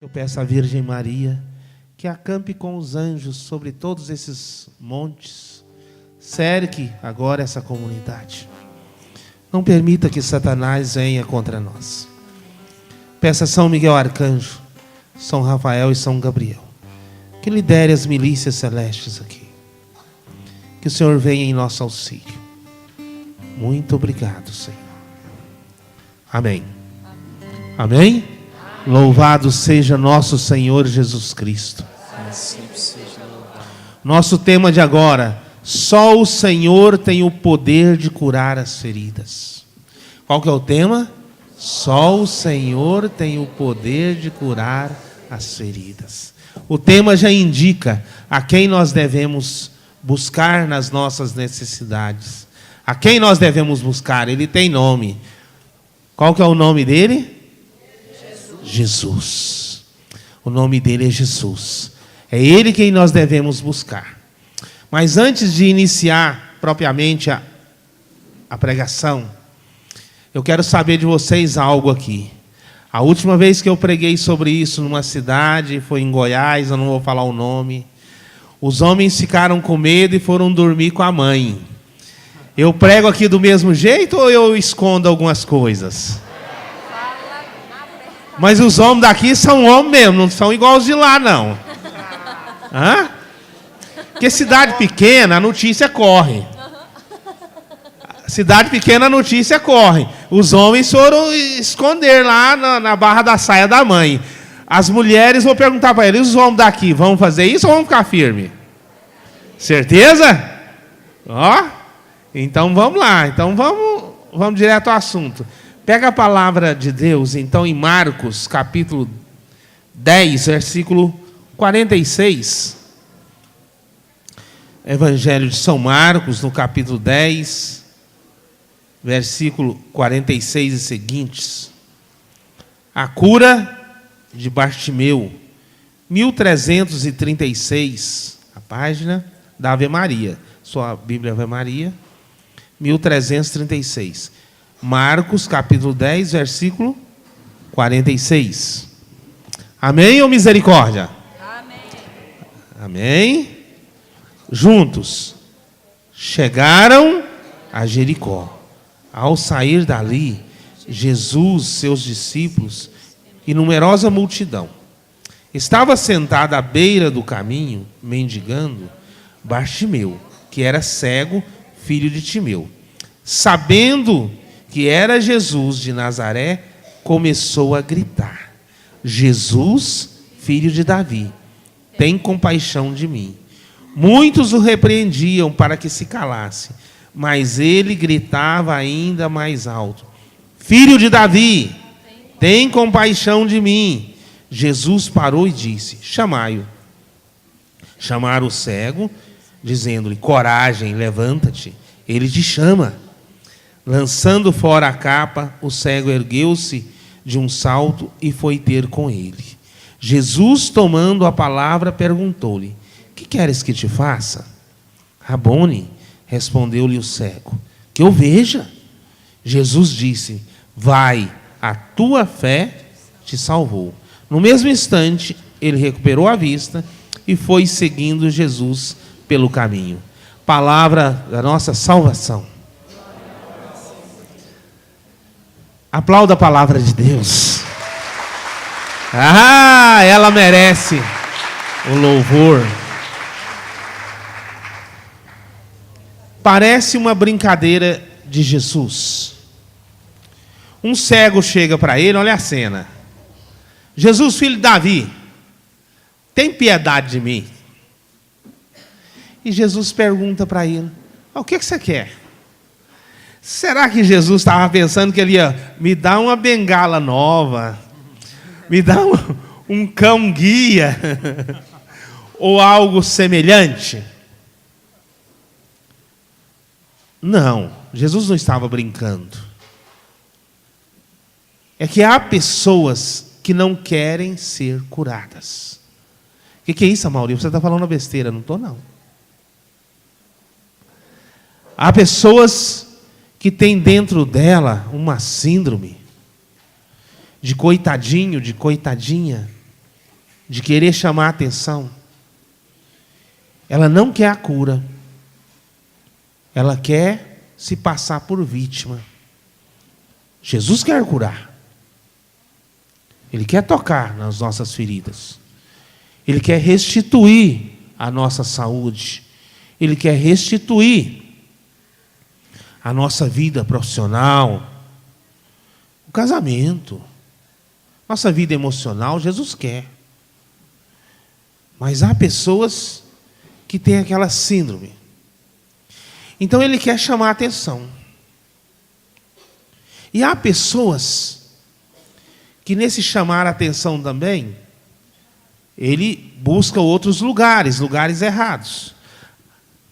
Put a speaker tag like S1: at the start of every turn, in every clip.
S1: Eu peço à Virgem Maria que acampe com os anjos sobre todos esses montes. Cerque agora essa comunidade. Não permita que Satanás venha contra nós. Peça a São Miguel Arcanjo, São Rafael e São Gabriel, que lidere as milícias celestes aqui. Que o Senhor venha em nosso auxílio. Muito obrigado, Senhor. Amém. Amém? Louvado seja nosso Senhor Jesus Cristo. Nosso tema de agora: só o Senhor tem o poder de curar as feridas. Qual que é o tema? Só o Senhor tem o poder de curar as feridas. O tema já indica a quem nós devemos buscar nas nossas necessidades. A quem nós devemos buscar? Ele tem nome. Qual que é o nome dele? Jesus. O nome dele é Jesus. É ele quem nós devemos buscar. Mas antes de iniciar propriamente a pregação, eu quero saber de vocês algo aqui. A última vez que eu preguei sobre isso numa cidade, foi em Goiás, eu não vou falar o nome. Os homens ficaram com medo e foram dormir com a mãe. Eu prego aqui do mesmo jeito ou eu escondo algumas coisas? Mas os homens daqui são homens mesmo, não são igual os de lá, não. Hã? Porque cidade pequena, a notícia corre. Cidade pequena, a notícia corre. Os homens foram esconder lá na barra da saia da mãe. As mulheres, vou perguntar para eles: os homens daqui vão fazer isso ou vão ficar firmes? Certeza? Ó, então vamos lá. Então vamos direto ao assunto. Pega a palavra de Deus, então, em Marcos, capítulo 10, versículo 46. Evangelho de São Marcos, no capítulo 10, versículo 46 e seguintes. A cura de Bartimeu, 1336, a página da Ave Maria. Sua Bíblia Ave Maria, 1336. Marcos, capítulo 10, versículo 46. Amém ou misericórdia? Amém. Amém. Juntos. Chegaram a Jericó. Ao sair dali, Jesus, seus discípulos e numerosa multidão. Estava sentado à beira do caminho, mendigando, Bartimeu, que era cego, filho de Timeu. Sabendo que era Jesus de Nazaré, começou a gritar: Jesus, filho de Davi, tem compaixão de mim. Muitos o repreendiam para que se calasse, mas ele gritava ainda mais alto: Filho de Davi, tem compaixão de mim. Jesus parou e disse: chamai-o. Chamaram o cego, dizendo-lhe: coragem, levanta-te, ele te chama. Lançando fora a capa, o cego ergueu-se de um salto e foi ter com ele. Jesus, tomando a palavra, perguntou-lhe: que queres que te faça? Rabone, respondeu-lhe o cego, que eu veja. Jesus disse: vai, a tua fé te salvou. No mesmo instante, ele recuperou a vista e foi seguindo Jesus pelo caminho. Palavra da nossa salvação. Aplauda a palavra de Deus. Ah, ela merece o louvor. Parece uma brincadeira de Jesus. Um cego chega para ele, olha a cena: Jesus, filho de Davi, tem piedade de mim. E Jesus pergunta para ele: o que você quer? Será que Jesus estava pensando que ele ia me dar uma bengala nova, me dar um cão guia, ou algo semelhante? Não, Jesus não estava brincando. É que há pessoas que não querem ser curadas. O que é isso, Amaury? Você está falando besteira? Não estou, não. Há pessoas que têm dentro dela uma síndrome de coitadinho, de coitadinha, de querer chamar a atenção, ela não quer a cura. Ela quer se passar por vítima. Jesus quer curar. Ele quer tocar nas nossas feridas. Ele quer restituir a nossa saúde. Ele quer restituir a nossa vida profissional, o casamento, nossa vida emocional. Jesus quer. Mas há pessoas que têm aquela síndrome. Então ele quer chamar a atenção. E há pessoas que nesse chamar a atenção também, ele busca outros lugares errados.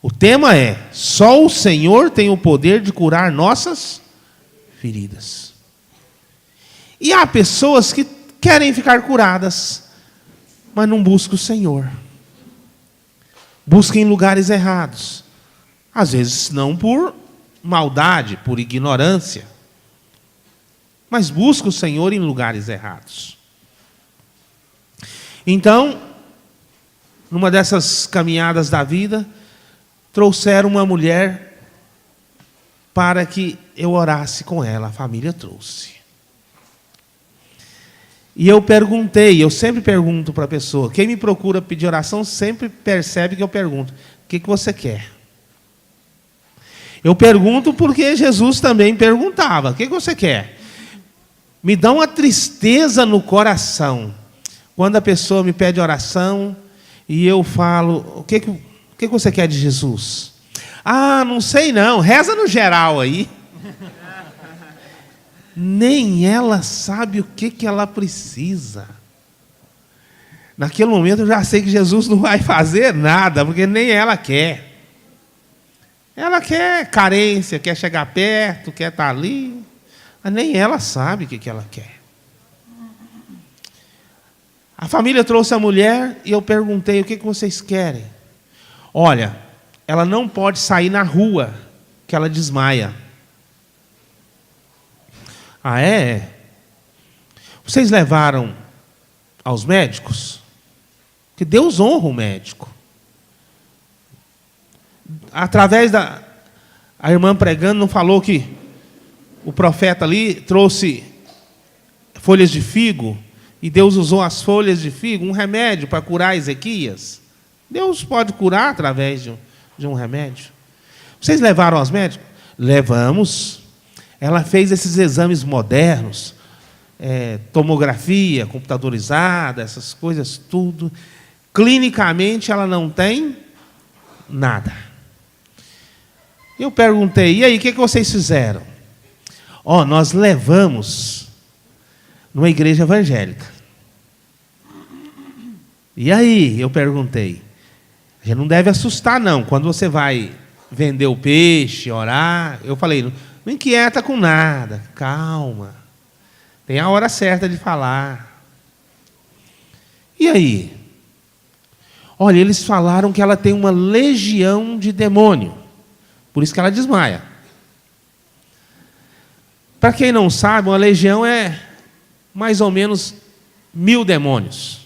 S1: O tema é: só o Senhor tem o poder de curar nossas feridas. E há pessoas que querem ficar curadas, mas não buscam o Senhor. Buscam em lugares errados. Às vezes não por maldade, por ignorância, mas buscam o Senhor em lugares errados. Então, numa dessas caminhadas da vida, trouxeram uma mulher para que eu orasse com ela. A família trouxe. E eu perguntei, eu sempre pergunto para a pessoa, quem me procura pedir oração sempre percebe que eu pergunto: o que você quer? Eu pergunto porque Jesus também perguntava: o que você quer? Me dá uma tristeza no coração quando a pessoa me pede oração e eu falo: o que você quer de Jesus? Ah, não sei não, reza no geral aí. Nem ela sabe o que ela precisa. Naquele momento eu já sei que Jesus não vai fazer nada, porque nem ela quer. Ela quer carência, quer chegar perto, quer estar ali, mas nem ela sabe o que ela quer. A família trouxe a mulher e eu perguntei: o que vocês querem? Olha, ela não pode sair na rua, que ela desmaia. Ah, é? Vocês levaram aos médicos? Que Deus honra o médico. Através da... A irmã pregando não falou que o profeta ali trouxe folhas de figo e Deus usou as folhas de figo, um remédio para curar Ezequias? Deus pode curar através de um remédio. Vocês levaram aos médicos? Levamos. Ela fez esses exames modernos, tomografia computadorizada, essas coisas tudo. Clinicamente ela não tem nada. Eu perguntei: e aí, o que vocês fizeram? Nós levamos numa igreja evangélica. E aí, eu perguntei: a gente não deve assustar não, quando você vai vender o peixe, orar. Eu falei: não inquieta com nada, calma. Tem a hora certa de falar. E aí? Olha, eles falaram que ela tem uma legião de demônio. Por isso que ela desmaia. Para quem não sabe, uma legião é mais ou menos 1000 demônios.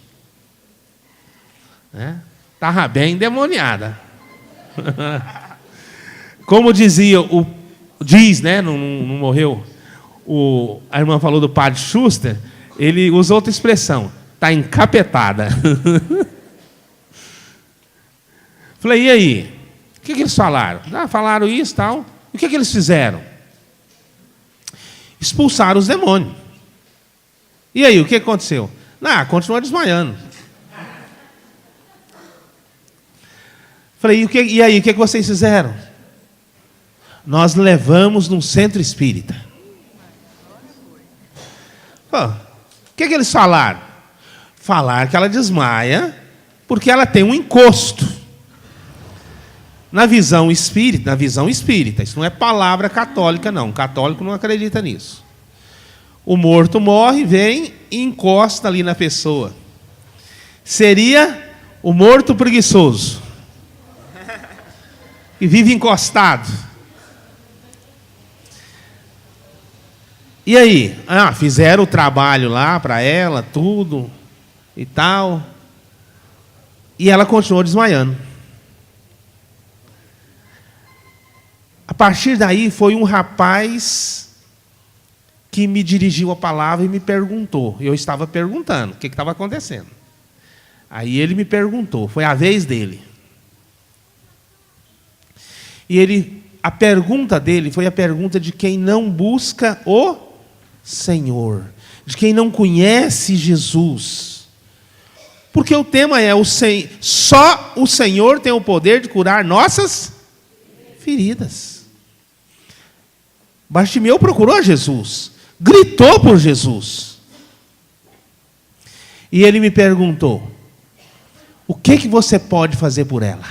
S1: Estava bem endemoniada. Como dizia diz, né? Não morreu. A irmã falou do padre Schuster, ele usou outra expressão: está encapetada. Falei: e aí? O que eles falaram? Falaram isso e tal. O que eles fizeram? Expulsaram os demônios. E aí, o que aconteceu? Continua desmaiando. Falei: e aí, o que vocês fizeram? Nós levamos num centro espírita. O que eles falaram? Falaram que ela desmaia porque ela tem um encosto. Na visão espírita, isso não é palavra católica não, o católico não acredita nisso. O morto morre, vem e encosta ali na pessoa. Seria o morto preguiçoso, que vive encostado. E aí? Fizeram o trabalho lá para ela, tudo e tal. E ela continuou desmaiando. A partir daí, foi um rapaz que me dirigiu a palavra e me perguntou. Eu estava perguntando o que estava acontecendo. Aí ele me perguntou, foi a vez dele. E a pergunta dele foi a pergunta de quem não busca o Senhor, de quem não conhece Jesus. Porque o tema é só o Senhor tem o poder de curar nossas feridas. Bartimeu procurou Jesus, gritou por Jesus. E ele me perguntou: o que você pode fazer por ela?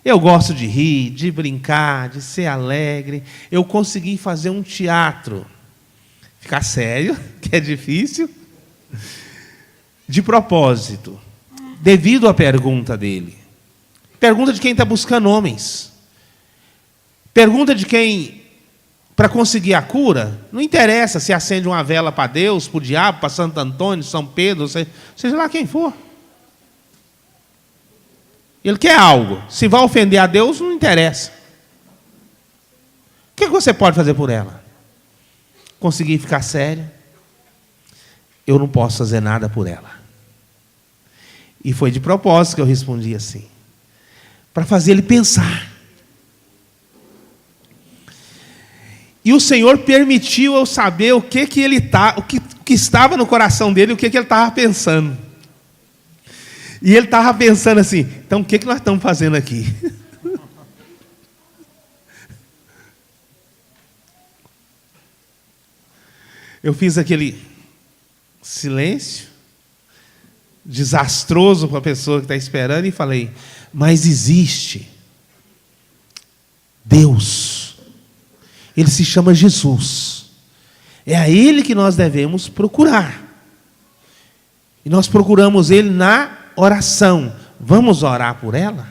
S1: Eu gosto de rir, de brincar, de ser alegre. Eu consegui fazer um teatro. Ficar sério, que é difícil. De propósito. Devido à pergunta dele. Pergunta de quem está buscando homens. Pergunta de quem, para conseguir a cura, não interessa se acende uma vela para Deus, para o diabo, para Santo Antônio, São Pedro, seja lá quem for. Ele quer algo. Se vai ofender a Deus, não interessa. O que você pode fazer por ela? Conseguir ficar sério? Eu não posso fazer nada por ela. E foi de propósito que eu respondi assim. Para fazer ele pensar. E o Senhor permitiu eu saber o que estava no coração dele, o que ele estava pensando. E ele estava pensando assim: então o que nós estamos fazendo aqui? Eu fiz aquele silêncio desastroso para a pessoa que está esperando e falei: mas existe Deus. Ele se chama Jesus. É a Ele que nós devemos procurar. E nós procuramos Ele na oração. Vamos orar por ela?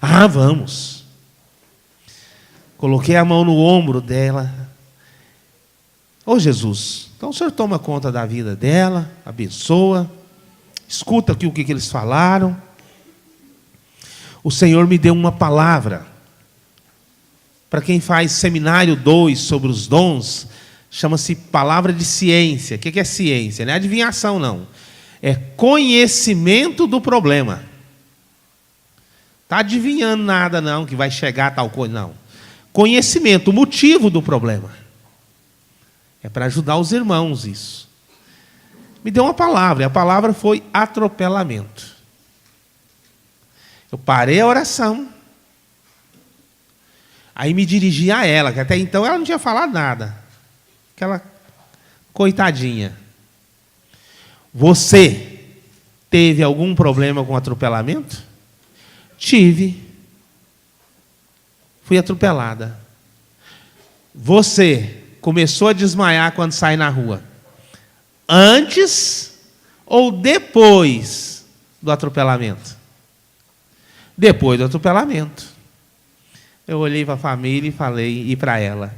S1: Ah, vamos. Coloquei a mão no ombro dela. Ô Jesus, então o Senhor toma conta da vida dela, abençoa, escuta aqui o que eles falaram. O Senhor me deu uma palavra. Para quem faz seminário 2 sobre os dons, chama-se palavra de ciência. O que é ciência? Não é adivinhação, não. É conhecimento do problema. Está adivinhando nada, não, que vai chegar a tal coisa, não. Conhecimento, o motivo do problema. É para ajudar os irmãos isso. Me deu uma palavra, e a palavra foi atropelamento. Eu parei a oração. Aí me dirigi a ela, que até então ela não tinha falado nada. Aquela coitadinha. Você teve algum problema com atropelamento? Tive. Fui atropelada. Você começou a desmaiar quando sai na rua? Antes ou depois do atropelamento? Depois do atropelamento. Eu olhei para a família e falei, e para ela: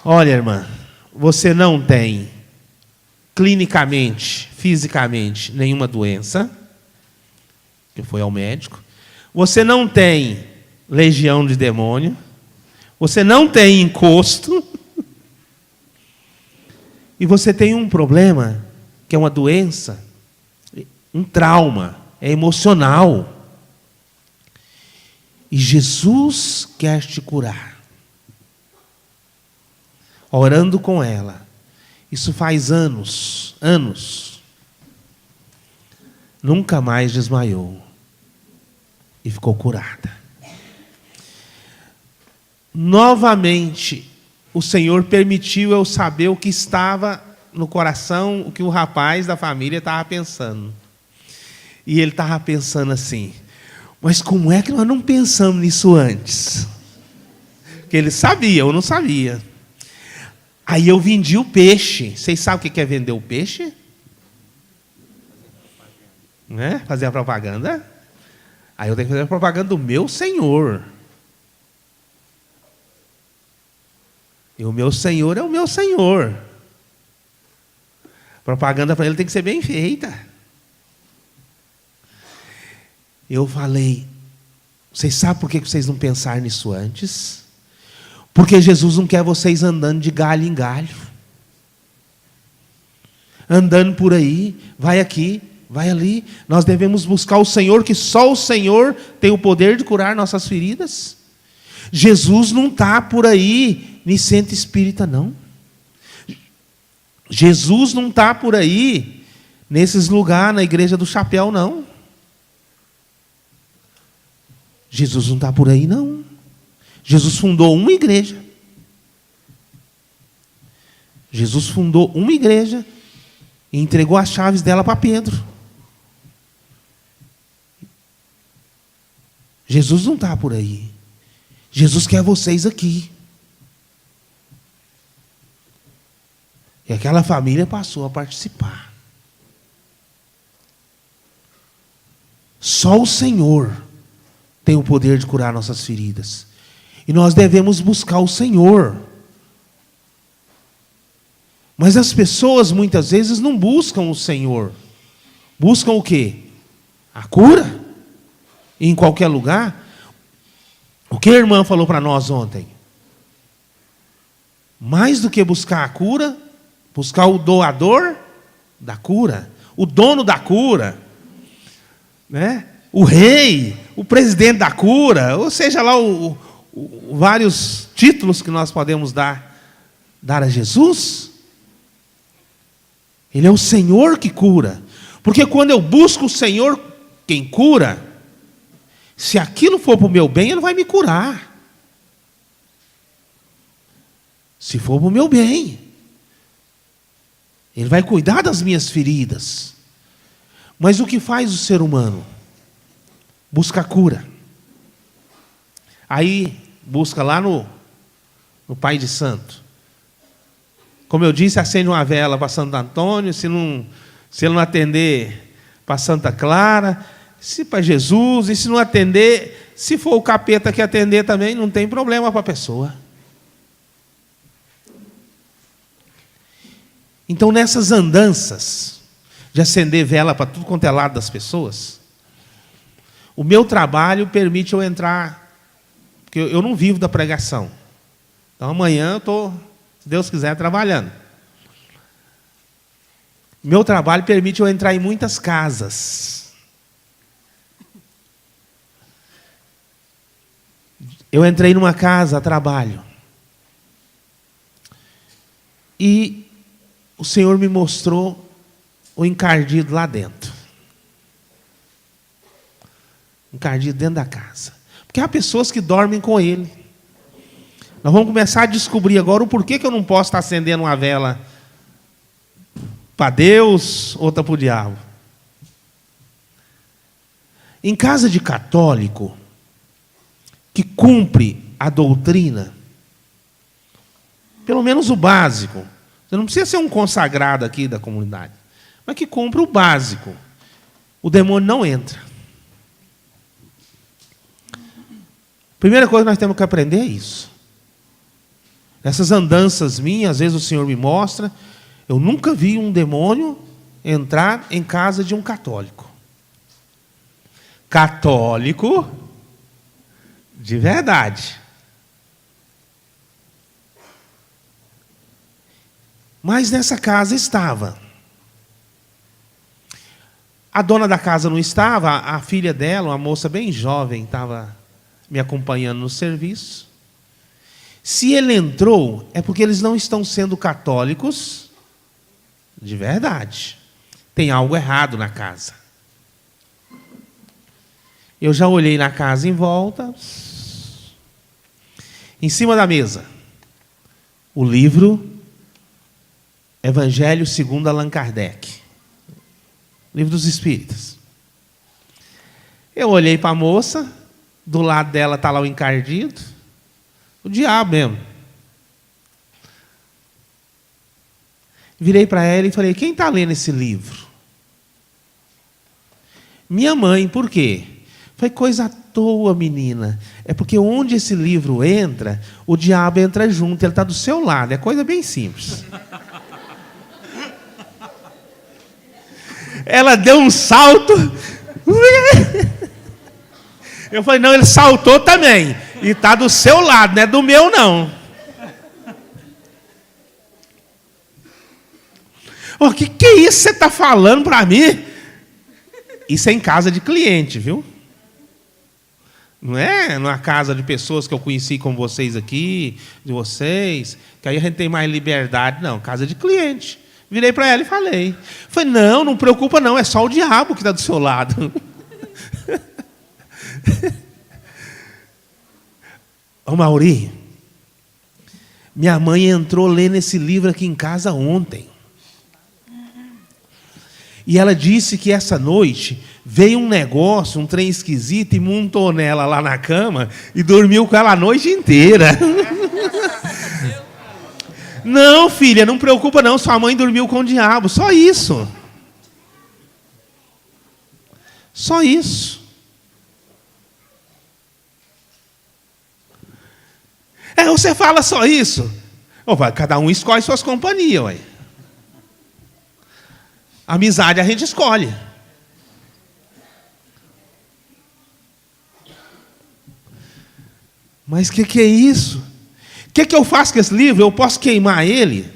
S1: olha, irmã, você não tem clinicamente, fisicamente, nenhuma doença, que foi ao médico. Você não tem legião de demônio. Você não tem encosto. E você tem um problema, que é uma doença, um trauma, é emocional. E Jesus quer te curar. Orando com ela. Isso faz anos. Nunca mais desmaiou. E ficou curada. Novamente, o Senhor permitiu eu saber o que estava no coração, o que o rapaz da família estava pensando. E ele estava pensando assim: mas como é que nós não pensamos nisso antes? Porque ele sabia, eu não sabia. Aí eu vendi o peixe. Vocês sabem o que é vender o peixe? Né? Fazer a propaganda. Aí eu tenho que fazer a propaganda do meu Senhor. E o meu Senhor é o meu Senhor. Propaganda para ele tem que ser bem feita. Eu falei, vocês sabem por que vocês não pensaram nisso antes? Porque Jesus não quer vocês andando de galho em galho. Andando por aí, vai aqui, vai ali. Nós devemos buscar o Senhor, que só o Senhor tem o poder de curar nossas feridas. Jesus não está por aí em centro espírita, não. Jesus não está por aí nesses lugares, na igreja do chapéu, não. Jesus não está por aí, não. Jesus fundou uma igreja. Jesus fundou uma igreja e entregou as chaves dela para Pedro. Jesus não está por aí. Jesus quer vocês aqui. E aquela família passou a participar. Só o Senhor tem o poder de curar nossas feridas. E nós devemos buscar o Senhor. Mas as pessoas muitas vezes não buscam o Senhor. Buscam o quê? A cura. E em qualquer lugar. O que a irmã falou para nós ontem? Mais do que buscar a cura, buscar o doador da cura, o dono da cura, né? O rei, o presidente da cura, ou seja lá vários títulos que nós podemos dar a Jesus. Ele é o Senhor que cura. Porque quando eu busco o Senhor, quem cura, se aquilo for para o meu bem, Ele vai me curar. Se for para o meu bem. Ele vai cuidar das minhas feridas. Mas o que faz o ser humano? Busca a cura. Aí, busca lá no Pai de Santo. Como eu disse, acende uma vela para Santo Antônio. Se ele não atender, para Santa Clara. Se para Jesus. E se não atender, se for o capeta que atender também, não tem problema para a pessoa. Então, nessas andanças de acender vela para tudo quanto é lado das pessoas, o meu trabalho permite eu entrar, porque eu não vivo da pregação. Então, amanhã eu estou, se Deus quiser, trabalhando. Meu trabalho permite eu entrar em muitas casas. Eu entrei numa casa a trabalho. E o Senhor me mostrou o encardido lá dentro. Encardido dentro da casa. Porque há pessoas que dormem com ele. Nós vamos começar a descobrir agora o porquê que eu não posso estar acendendo uma vela para Deus, outra para o diabo. Em casa de católico, que cumpre a doutrina, pelo menos o básico, você não precisa ser um consagrado aqui da comunidade, mas que cumpre o básico, o demônio não entra. Primeira coisa que nós temos que aprender é isso. Nessas andanças minhas, às vezes o Senhor me mostra, eu nunca vi um demônio entrar em casa de um católico. Católico de verdade. Mas nessa casa estava. A dona da casa não estava, a filha dela, uma moça bem jovem, estava me acompanhando no serviço. Se ele entrou, é porque eles não estão sendo católicos de verdade. Tem algo errado na casa. Eu já olhei na casa em volta. Em cima da mesa, o livro Evangelho segundo Allan Kardec. Livro dos Espíritas. Eu olhei para a moça, do lado dela está lá o encardido, o diabo mesmo. Virei para ela e falei, quem está lendo esse livro? Minha mãe, por quê? Foi coisa à toa, menina. É porque onde esse livro entra, o diabo entra junto, ele está do seu lado. É coisa bem simples. Ela deu um salto. Eu falei, não, ele saltou também. E está do seu lado, não é do meu, não. O que é isso que você está falando para mim? Isso é em casa de cliente, viu? Não é numa casa de pessoas que eu conheci com vocês aqui, de vocês, que aí a gente tem mais liberdade. Não, casa de cliente. Virei para ela e falei. Falei, não preocupa não, é só o diabo que está do seu lado. Ô Mauri, minha mãe entrou lendo esse livro aqui em casa ontem. E ela disse que essa noite veio um negócio, um trem esquisito, e montou nela lá na cama e dormiu com ela a noite inteira. Não, filha, não preocupa não, sua mãe dormiu com o diabo, só isso. Só isso. Você fala só isso? Cada um escolhe suas companhias, ué. Amizade a gente escolhe. Mas o que é isso? O que eu faço com esse livro? Eu posso queimar ele?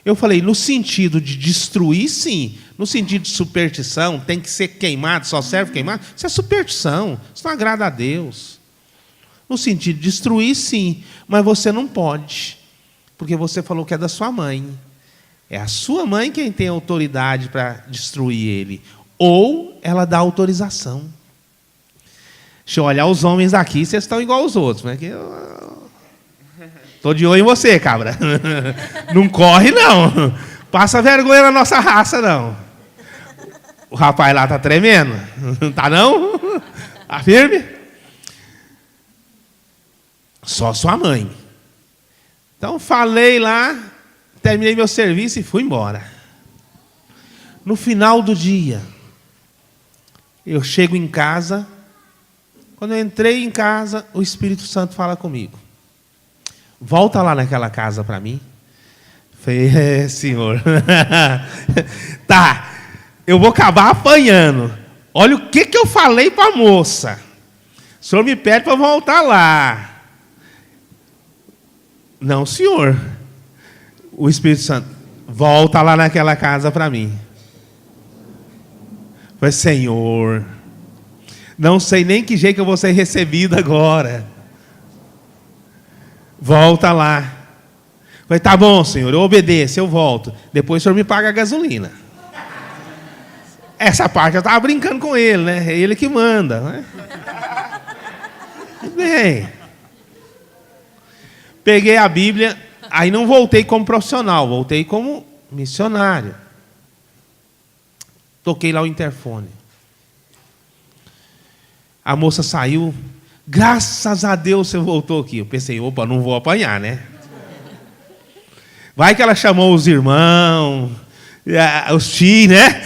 S1: Eu falei, no sentido de destruir, sim. No sentido de superstição, tem que ser queimado, só serve queimado. Isso é superstição, isso não agrada a Deus. No sentido de destruir, sim. Mas você não pode, porque você falou que é da sua mãe. É a sua mãe quem tem autoridade para destruir ele. Ou ela dá autorização. Deixa eu olhar os homens aqui, vocês estão igual aos outros. Né? Estou de olho em você, cabra. Não corre, não. Passa vergonha na nossa raça, não. O rapaz lá está tremendo. Não está, não? Está firme? Só sua mãe. Então, falei lá, terminei meu serviço e fui embora. No final do dia, eu chego em casa. Quando eu entrei em casa, o Espírito Santo fala comigo. Volta lá naquela casa para mim. Falei, senhor. Tá, eu vou acabar apanhando. Olha o que eu falei para a moça. O senhor me pede para voltar lá. Não, senhor. O Espírito Santo, volta lá naquela casa para mim. Falei, Senhor, não sei nem que jeito que eu vou ser recebido agora. Volta lá. Falei, tá bom, Senhor, eu obedeço, eu volto. Depois o Senhor me paga a gasolina. Essa parte eu estava brincando com ele, né? É ele que manda, né? Bem, peguei a Bíblia, aí não voltei como profissional, voltei como missionário. Toquei lá o interfone. A moça saiu. Graças a Deus você voltou aqui. Eu pensei, opa, não vou apanhar, né? Vai que ela chamou os irmãos, os tios, né?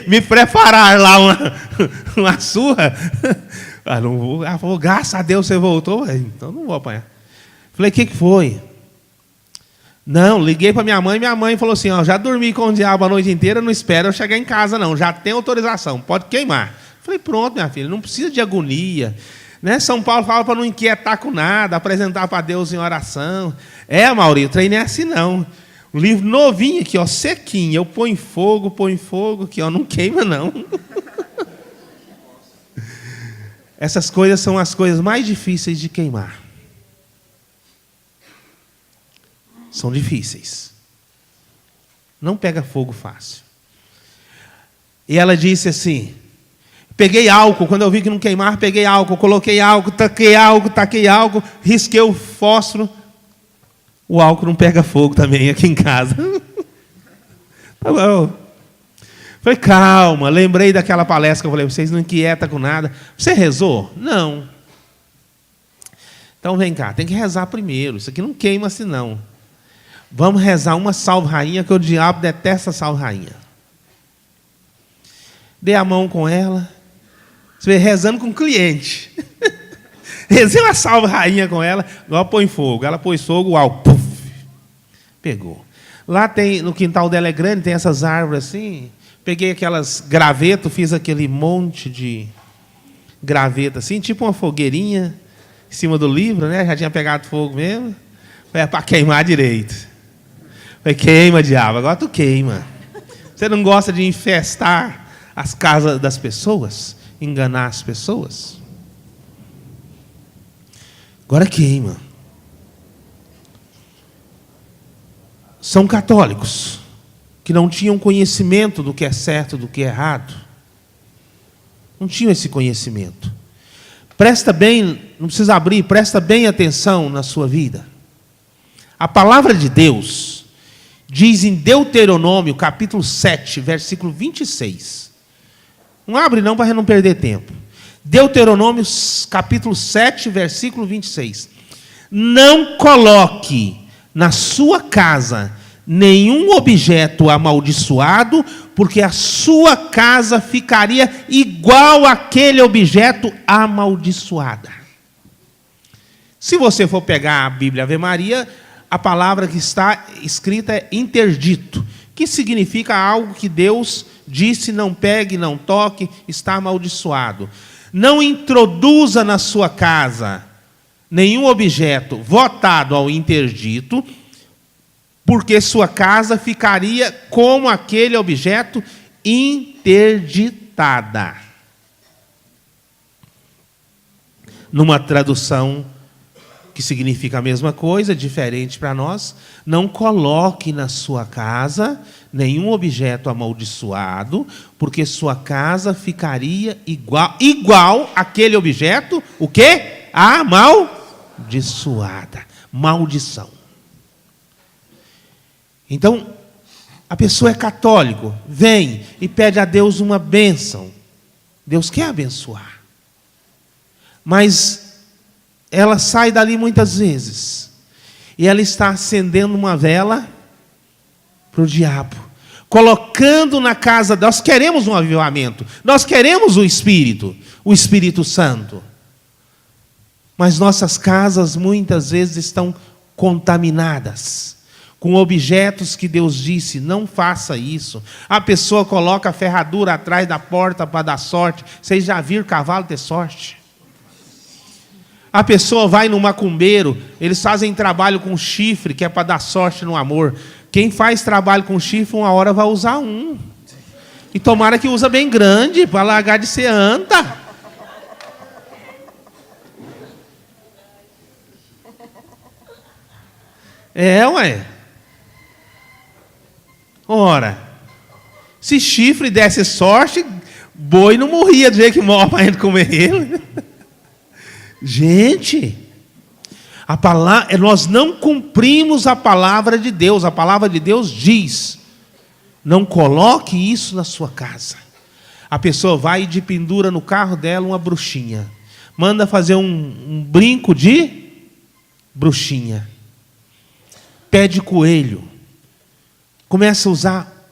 S1: Me preparar lá uma surra. Não vou. Ela falou, graças a Deus você voltou. Então não vou apanhar. Falei, o que foi? Não, liguei para minha mãe falou assim, já dormi com o diabo a noite inteira, não espera eu chegar em casa não, já tem autorização, pode queimar. Falei, pronto, minha filha, não precisa de agonia. Né? São Paulo fala para não inquietar com nada, apresentar para Deus em oração. Mauri, o treino é assim não. O livro novinho aqui, ó, sequinho, eu ponho fogo aqui, ó, não queima não. Essas coisas são as coisas mais difíceis de queimar. São difíceis. Não pega fogo fácil. E ela disse assim, peguei álcool, quando eu vi que não queimava, peguei álcool, coloquei álcool, taquei álcool, risquei o fósforo. O álcool não pega fogo também aqui em casa. Tá bom. Falei, calma, lembrei daquela palestra que eu falei, vocês não inquietam com nada. Você rezou? Não. Então vem cá, tem que rezar primeiro, isso aqui não queima assim não. Vamos rezar uma salve rainha, que o diabo detesta salve rainha. Dei a mão com ela, você vê, rezando com o cliente. Rezei uma salve rainha com ela, ela põe fogo. Ela pôs fogo, uau, puf, pegou. Lá tem, no quintal dela é grande, tem essas árvores assim, Peguei aquelas gravetos, fiz aquele monte de graveta assim, tipo uma fogueirinha em cima do livro, né? Já tinha pegado fogo mesmo. Foi para queimar direito. Foi, queima, diabo, agora tu queima. Você não gosta de infestar as casas das pessoas? Enganar as pessoas? Agora queima. São católicos que não tinham conhecimento do que é certo e do que é errado. Não tinham esse conhecimento. Presta bem, não precisa abrir, presta bem atenção na sua vida. A palavra de Deus diz em Deuteronômio, capítulo 7, versículo 26. Não abre não para não perder tempo. Deuteronômio, capítulo 7, versículo 26. Não coloque na sua casa nenhum objeto amaldiçoado, porque a sua casa ficaria igual àquele objeto amaldiçoado. Se você for pegar a Bíblia Ave Maria, a palavra que está escrita é interdito, que significa algo que Deus disse: não pegue, não toque, está amaldiçoado. Não introduza na sua casa nenhum objeto votado ao interdito, porque sua casa ficaria como aquele objeto interditada. Numa tradução que significa a mesma coisa, diferente para nós, não coloque na sua casa nenhum objeto amaldiçoado, porque sua casa ficaria igual àquele objeto, o quê? Amaldiçoada. Maldição. Então, a pessoa é católico, vem e pede a Deus uma bênção. Deus quer abençoar. Mas ela sai dali muitas vezes e ela está acendendo uma vela para o diabo, colocando na casa. Nós queremos um avivamento, nós queremos o Espírito Santo, mas nossas casas muitas vezes estão contaminadas com objetos que Deus disse: não faça isso. A pessoa coloca a ferradura atrás da porta para dar sorte. Vocês já viram cavalo ter sorte? A pessoa vai no macumbeiro, eles fazem trabalho com chifre, que é para dar sorte no amor. Quem faz trabalho com chifre, uma hora vai usar um. E tomara que usa bem grande, para largar de ser anta. Ué. Ora, se chifre desse sorte, boi não morria do jeito que morre para a gente comer ele. Gente, nós não cumprimos a palavra de Deus. A palavra de Deus diz: não coloque isso na sua casa. A pessoa vai e de pendura no carro dela uma bruxinha. Manda fazer um brinco de bruxinha. Pé de coelho. Começa a usar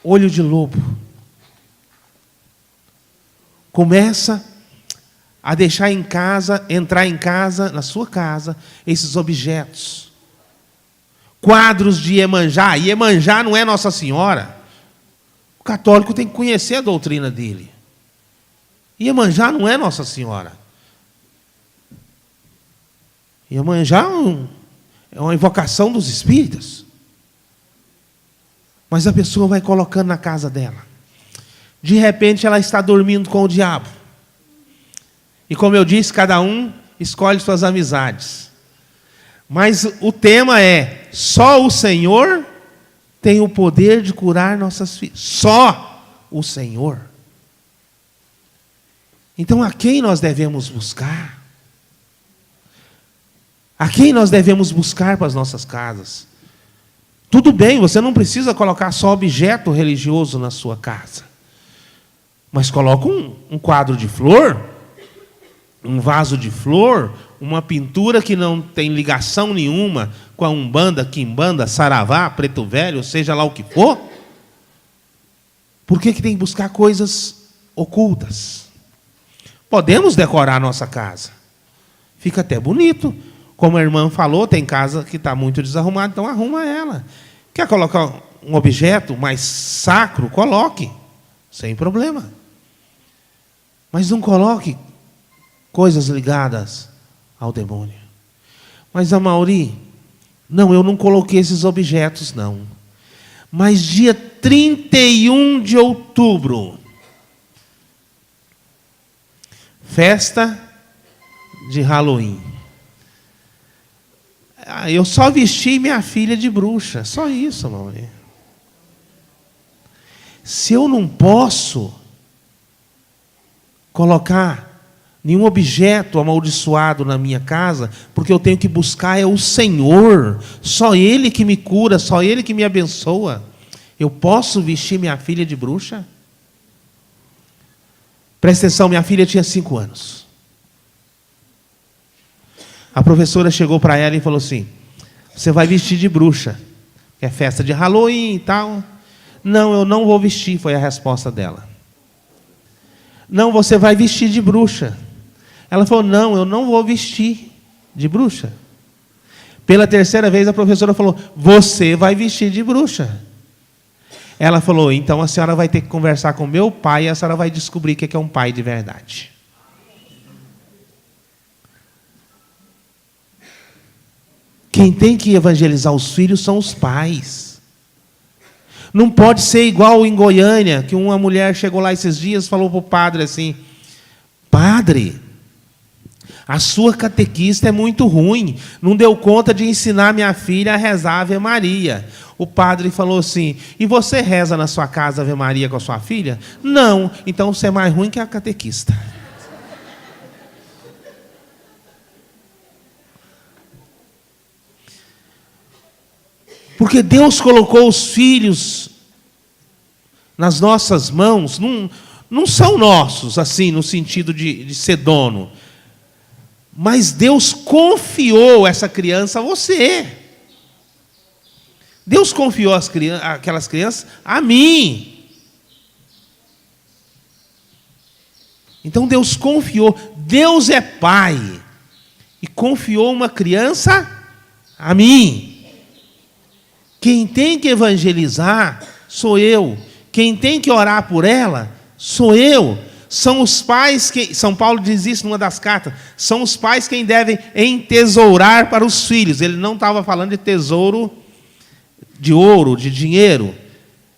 S1: olho de lobo. Começa a deixar em casa, entrar em casa, na sua casa, esses objetos. Quadros de Iemanjá. Iemanjá não é Nossa Senhora. O católico tem que conhecer a doutrina dele. Iemanjá não é Nossa Senhora. Iemanjá é uma invocação dos espíritos. Mas a pessoa vai colocando na casa dela. De repente ela está dormindo com o diabo. E como eu disse, cada um escolhe suas amizades. Mas o tema é: só o Senhor tem o poder de curar nossas filhas. Só o Senhor. Então a quem nós devemos buscar? A quem nós devemos buscar para as nossas casas? Tudo bem, você não precisa colocar só objeto religioso na sua casa. Mas coloca um quadro de flor, um vaso de flor, uma pintura que não tem ligação nenhuma com a Umbanda, Quimbanda, Saravá, Preto Velho, seja lá o que for. Por que tem que buscar coisas ocultas? Podemos decorar a nossa casa. Fica até bonito. Como a irmã falou, tem casa que está muito desarrumada, então arruma ela. Quer colocar um objeto mais sacro, coloque, sem problema. Mas não coloque coisas ligadas ao demônio. Mas, Amauri, não, eu não coloquei esses objetos, não. Mas dia 31 de outubro, festa de Halloween. Eu só vesti minha filha de bruxa, só isso, Amauri. Se eu não posso colocar nenhum objeto amaldiçoado na minha casa, porque eu tenho que buscar é o Senhor, só Ele que me cura, só Ele que me abençoa. Eu posso vestir minha filha de bruxa? Presta atenção, minha filha tinha 5 anos. A professora chegou para ela e falou assim: você vai vestir de bruxa, que é festa de Halloween e tal. Não, eu não vou vestir, foi a resposta dela. Não, você vai vestir de bruxa. Ela falou: não, eu não vou vestir de bruxa. Pela terceira vez a professora falou: você vai vestir de bruxa. Ela falou: então a senhora vai ter que conversar com meu pai e a senhora vai descobrir o que é um pai de verdade. Quem tem que evangelizar os filhos são os pais. Não pode ser igual em Goiânia, que uma mulher chegou lá esses dias e falou para o padre assim: padre, a sua catequista é muito ruim, não deu conta de ensinar minha filha a rezar Ave Maria. O padre falou assim: e você reza na sua casa Ave Maria com a sua filha? Não, então você é mais ruim que a catequista. Porque Deus colocou os filhos nas nossas mãos, não são nossos, assim, no sentido de ser dono. Mas Deus confiou essa criança a você. Deus confiou aquelas crianças a mim. Então Deus confiou. Deus é pai. E confiou uma criança a mim. Quem tem que evangelizar sou eu. Quem tem que orar por ela sou eu. São os pais que... São Paulo diz isso numa das cartas. São os pais quem devem entesourar para os filhos. Ele não estava falando de tesouro de ouro, de dinheiro,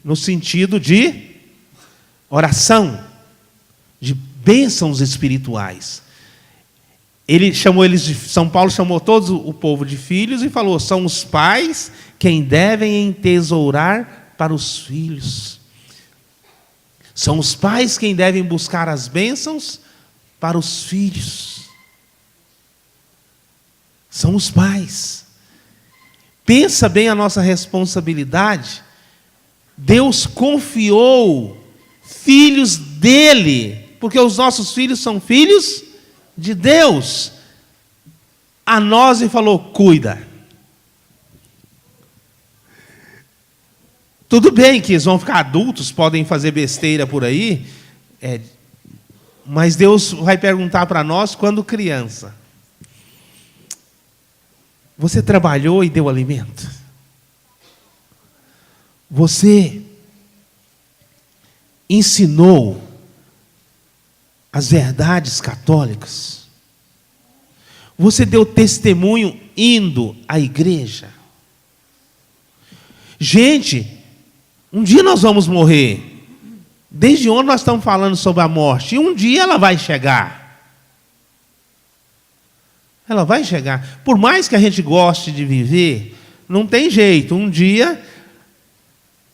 S1: no sentido de oração, de bênçãos espirituais. Ele chamou eles de... São Paulo chamou todo o povo de filhos e falou: são os pais quem devem entesourar para os filhos. São os pais quem devem buscar as bênçãos para os filhos. São os pais. Pensa bem a nossa responsabilidade. Deus confiou filhos dele, porque os nossos filhos são filhos de Deus. A nós e falou: cuida. Tudo bem que eles vão ficar adultos, podem fazer besteira por aí, mas Deus vai perguntar para nós quando criança: você trabalhou e deu alimento? Você ensinou as verdades católicas? Você deu testemunho indo à igreja? Gente, um dia nós vamos morrer. Desde onde nós estamos falando sobre a morte? E um dia ela vai chegar. Ela vai chegar. Por mais que a gente goste de viver, não tem jeito. Um dia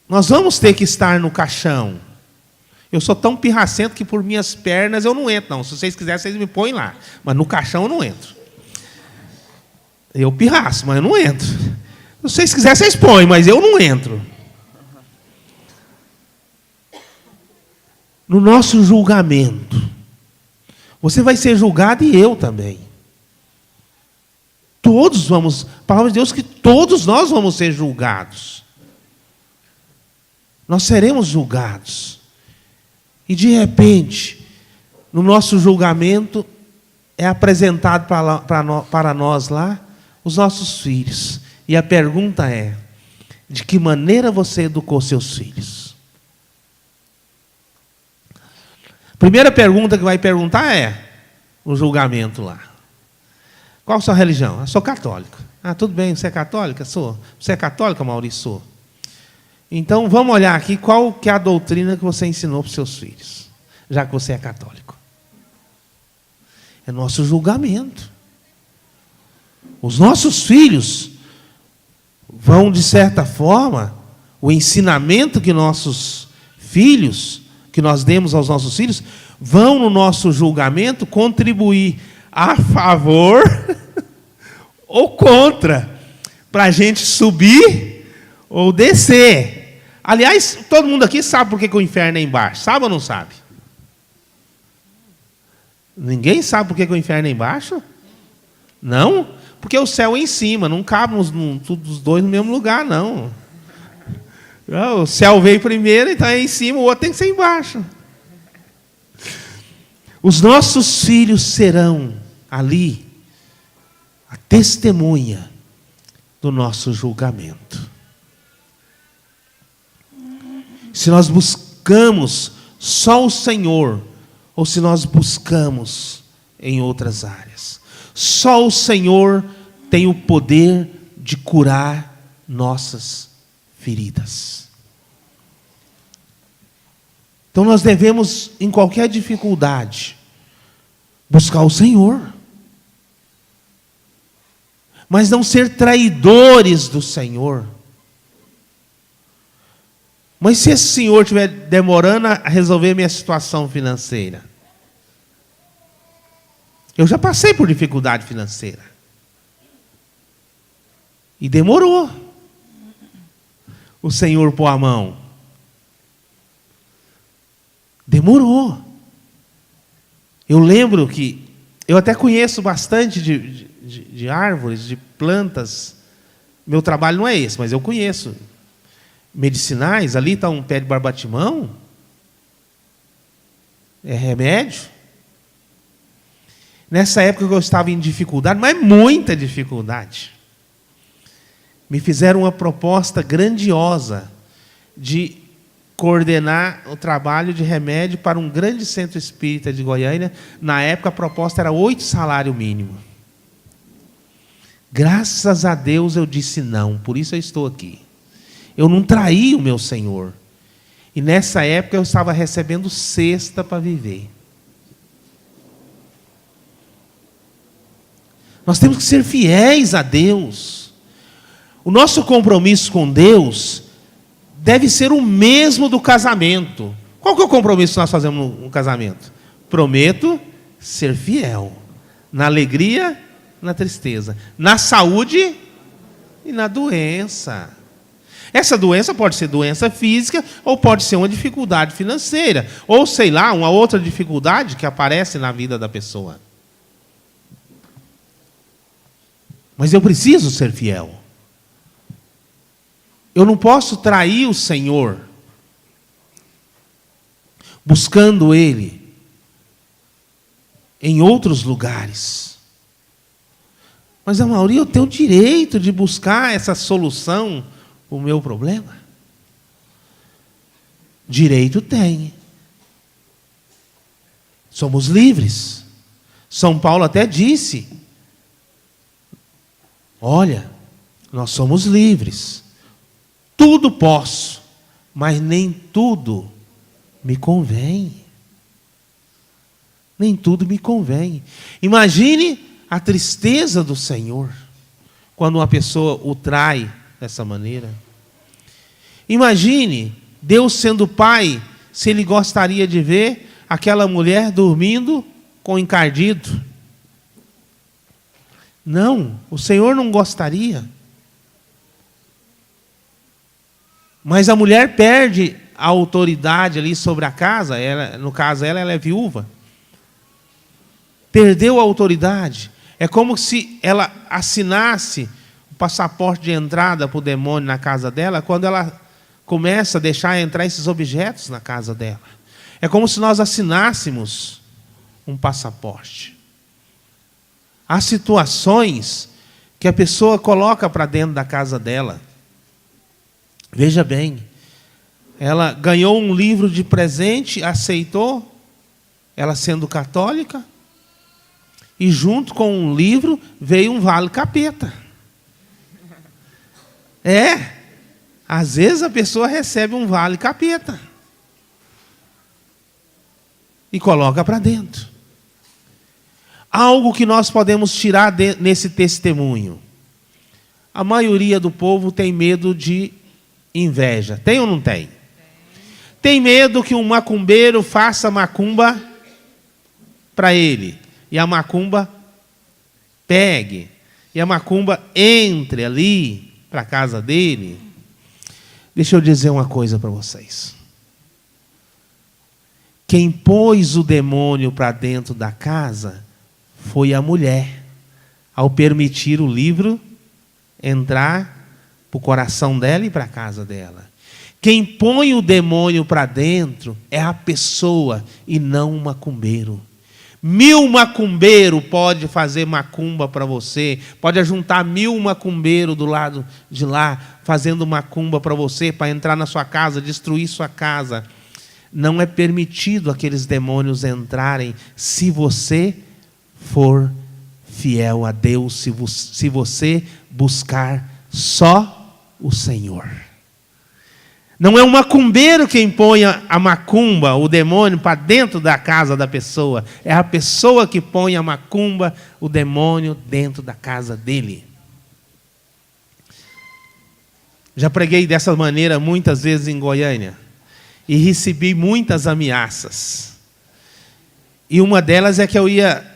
S1: nós vamos ter que estar no caixão. Eu sou tão pirracento que por minhas pernas eu não entro, não. Se vocês quiserem, vocês me põem lá. Mas no caixão eu não entro. Eu pirraço, mas eu não entro. Se vocês quiserem, vocês põem, mas eu não entro. No nosso julgamento, você vai ser julgado e eu também. Todos vamos, a palavra de Deus que todos nós vamos ser julgados. Nós seremos julgados. E de repente, no nosso julgamento, é apresentado para nós lá os nossos filhos. E a pergunta é: de que maneira você educou seus filhos. Primeira pergunta que vai perguntar é, no julgamento lá. Qual a sua religião? Eu sou católico. Ah, tudo bem, você é católica? Sou. Você é católica, Maurício? Sou. Então, vamos olhar aqui qual que é a doutrina que você ensinou para os seus filhos, já que você é católico. É nosso julgamento. Os nossos filhos vão, de certa forma, o ensinamento que nossos filhos, que nós demos aos nossos filhos, vão no nosso julgamento contribuir a favor ou contra, para a gente subir ou descer. Aliás, todo mundo aqui sabe por que o inferno é embaixo. Sabe ou não sabe? Ninguém sabe por que o inferno é embaixo? Não? Porque o céu é em cima, não cabe os dois no mesmo lugar, não. O céu veio primeiro, então é em cima, o outro tem que ser embaixo. Os nossos filhos serão ali a testemunha do nosso julgamento. Se nós buscamos só o Senhor, ou se nós buscamos em outras áreas. Só o Senhor tem o poder de curar nossas feridas. Então nós devemos, em qualquer dificuldade, buscar o Senhor. Mas não ser traidores do Senhor. Mas se esse senhor estiver demorando a resolver minha situação financeira? Eu já passei por dificuldade financeira. E demorou. O Senhor pôr a mão. Demorou. Eu lembro que eu até conheço bastante de árvores, de plantas. Meu trabalho não é esse, mas eu conheço. Medicinais, ali está um pé de barbatimão. É remédio. Nessa época eu estava em dificuldade, mas muita dificuldade. Me fizeram uma proposta grandiosa de coordenar o trabalho de remédio para um grande centro espírita de Goiânia. Na época a proposta era 8 salários mínimos. Graças a Deus eu disse não, por isso eu estou aqui. Eu não traí o meu Senhor. E nessa época eu estava recebendo cesta para viver. Nós temos que ser fiéis a Deus. O nosso compromisso com Deus deve ser o mesmo do casamento. Qual que é o compromisso que nós fazemos no casamento? Prometo ser fiel. Na alegria, na tristeza. Na saúde e na doença. Essa doença pode ser doença física ou pode ser uma dificuldade financeira. Ou, sei lá, uma outra dificuldade que aparece na vida da pessoa. Mas eu preciso ser fiel. Eu não posso trair o Senhor buscando Ele em outros lugares. Mas, Amaury, eu tenho o direito de buscar essa solução o meu problema? Direito tem. Somos livres. São Paulo até disse: olha, nós somos livres. Tudo posso, mas nem tudo me convém. Nem tudo me convém. Imagine a tristeza do Senhor quando uma pessoa o trai dessa maneira. Imagine Deus sendo pai, se Ele gostaria de ver aquela mulher dormindo com encardido. Não, o Senhor não gostaria. Mas a mulher perde a autoridade ali sobre a casa. No caso, ela é viúva. Perdeu a autoridade. É como se ela assinasse o passaporte de entrada para o demônio na casa dela, quando ela começa a deixar entrar esses objetos na casa dela. É como se nós assinássemos um passaporte. Há situações que a pessoa coloca para dentro da casa dela. Veja bem, ela ganhou um livro de presente, aceitou, ela sendo católica, e junto com um livro veio um vale capeta. Às vezes a pessoa recebe um vale capeta e coloca para dentro. Algo que nós podemos tirar nesse testemunho. A maioria do povo tem medo de inveja. Tem ou não tem? Tem medo que um macumbeiro faça macumba para ele. E a macumba pegue. E a macumba entre ali para a casa dele. Deixa eu dizer uma coisa para vocês. Quem pôs o demônio para dentro da casa foi a mulher, ao permitir o livro entrar para o coração dela e para a casa dela. Quem põe o demônio para dentro é a pessoa e não o macumbeiro. 1000 macumbeiros pode fazer macumba para você, pode ajuntar 1000 macumbeiros do lado de lá, fazendo macumba para você, para entrar na sua casa, destruir sua casa. Não é permitido aqueles demônios entrarem se você for fiel a Deus, se você buscar só o Senhor. Não é um macumbeiro quem põe a macumba, o demônio, para dentro da casa da pessoa. É a pessoa que põe a macumba, o demônio, dentro da casa dele. Já preguei dessa maneira muitas vezes em Goiânia. E recebi muitas ameaças. E uma delas é que eu ia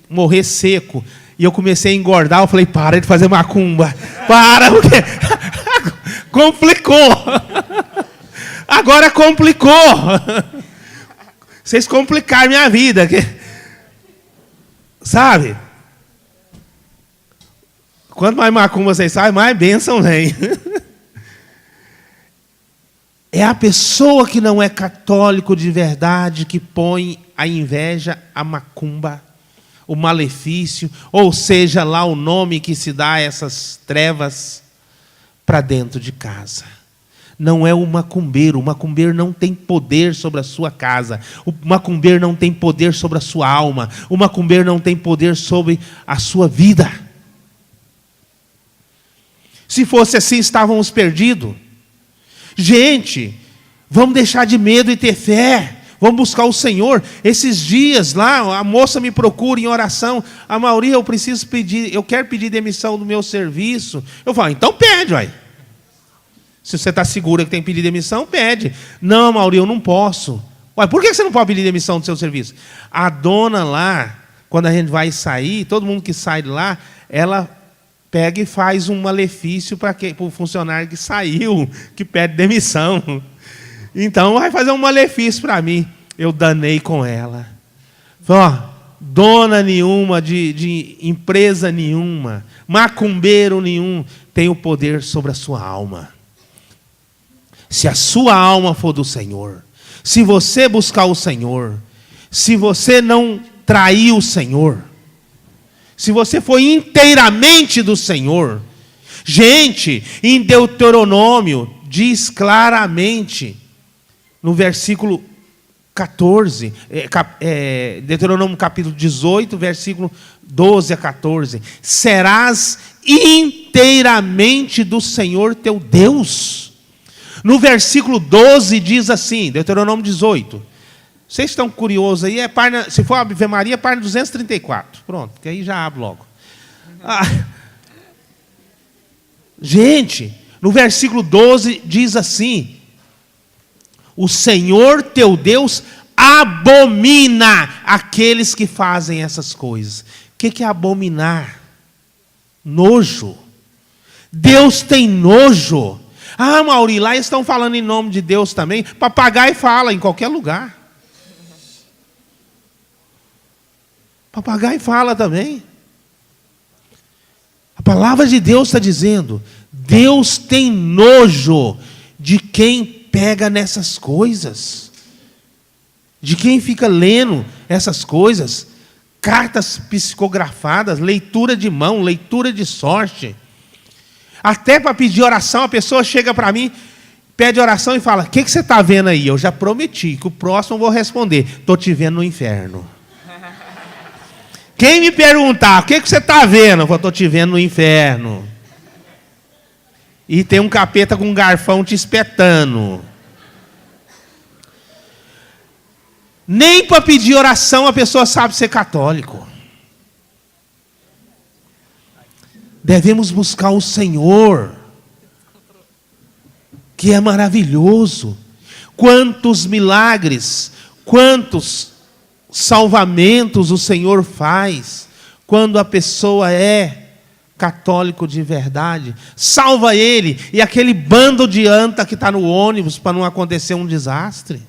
S1: morrer seco. E eu comecei a engordar. Eu falei, para de fazer macumba. Para, porque complicou. Agora complicou. Vocês complicaram minha vida. Sabe? Quanto mais macumba vocês sabem, mais bênção vem. É a pessoa que não é católico de verdade que põe a inveja, a macumba, o malefício, ou seja lá o nome que se dá a essas trevas, para dentro de casa. Não é o macumbeiro não tem poder sobre a sua casa, o macumbeiro não tem poder sobre a sua alma, o macumbeiro não tem poder sobre a sua vida. Se fosse assim, estávamos perdidos. Gente, vamos deixar de medo e ter fé. Vamos buscar o Senhor. Esses dias lá, a moça me procura em oração. A Mauri, eu quero pedir demissão do meu serviço. Eu falo, então pede, uai. Se você está segura que tem que pedir demissão, pede. Não, Mauri, eu não posso. Uai, por que você não pode pedir demissão do seu serviço? A dona lá, quando a gente vai sair, todo mundo que sai de lá, ela pega e faz um malefício para o funcionário que saiu, que pede demissão. Então, vai fazer um malefício para mim. Eu danei com ela. Falei, dona nenhuma, de empresa nenhuma, macumbeiro nenhum, tem o poder sobre a sua alma. Se a sua alma for do Senhor, se você buscar o Senhor, se você não trair o Senhor, se você for inteiramente do Senhor. Gente, em Deuteronômio diz claramente, no versículo 14, Deuteronômio capítulo 18, versículo 12 a 14, serás inteiramente do Senhor teu Deus. No versículo 12 diz assim, Deuteronômio 18, vocês estão curiosos aí? Se for a Ave Maria, página 234. Pronto, que aí já abre logo. Gente, no versículo 12 diz assim: o Senhor teu Deus abomina aqueles que fazem essas coisas. O que é abominar? Nojo. Deus tem nojo. Ah, Mauri, lá estão falando em nome de Deus também. Papagaio fala em qualquer lugar. Papagaio fala também. A palavra de Deus está dizendo, Deus tem nojo de quem pega nessas coisas, de quem fica lendo essas coisas, cartas psicografadas, leitura de mão, leitura de sorte. Até para pedir oração, a pessoa chega para mim, pede oração e fala: o que você está vendo aí? Eu já prometi que o próximo eu vou responder: estou te vendo no inferno. Quem me perguntar: o que você está vendo? Eu vou: estou te vendo no inferno. E tem um capeta com um garfão te espetando. Nem para pedir oração a pessoa sabe ser católico. Devemos buscar o Senhor, que é maravilhoso. Quantos milagres, quantos salvamentos o Senhor faz quando a pessoa é católico de verdade. Salva ele e aquele bando de anta que está no ônibus para não acontecer um desastre.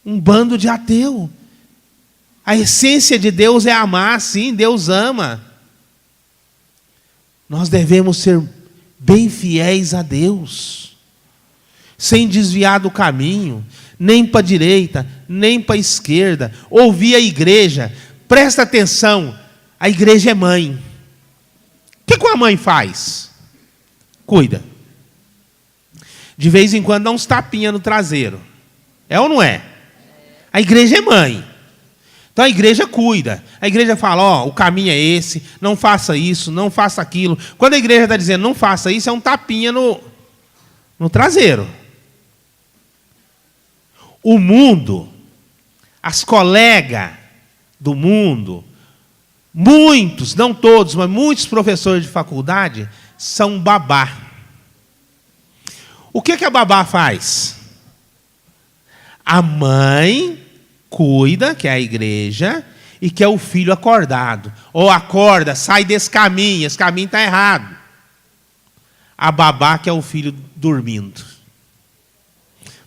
S1: Um bando de ateu. A essência de Deus é amar, sim, Deus ama. Nós devemos ser bem fiéis a Deus, sem desviar do caminho, nem para a direita, nem para a esquerda. Ouvir a igreja, presta atenção, a igreja é mãe. O que uma mãe faz? Cuida. De vez em quando dá uns tapinhas no traseiro. É ou não é? A igreja é mãe. Então a igreja cuida. A igreja fala: ó, o caminho é esse, não faça isso, não faça aquilo. Quando a igreja está dizendo não faça isso, é um tapinha no traseiro. O mundo, as colegas do mundo, muitos, não todos, mas muitos professores de faculdade são babá. O que a babá faz? A mãe cuida, que é a igreja, e que é o filho acordado. Ou acorda, sai desse caminho, esse caminho está errado. A babá que é o filho dormindo,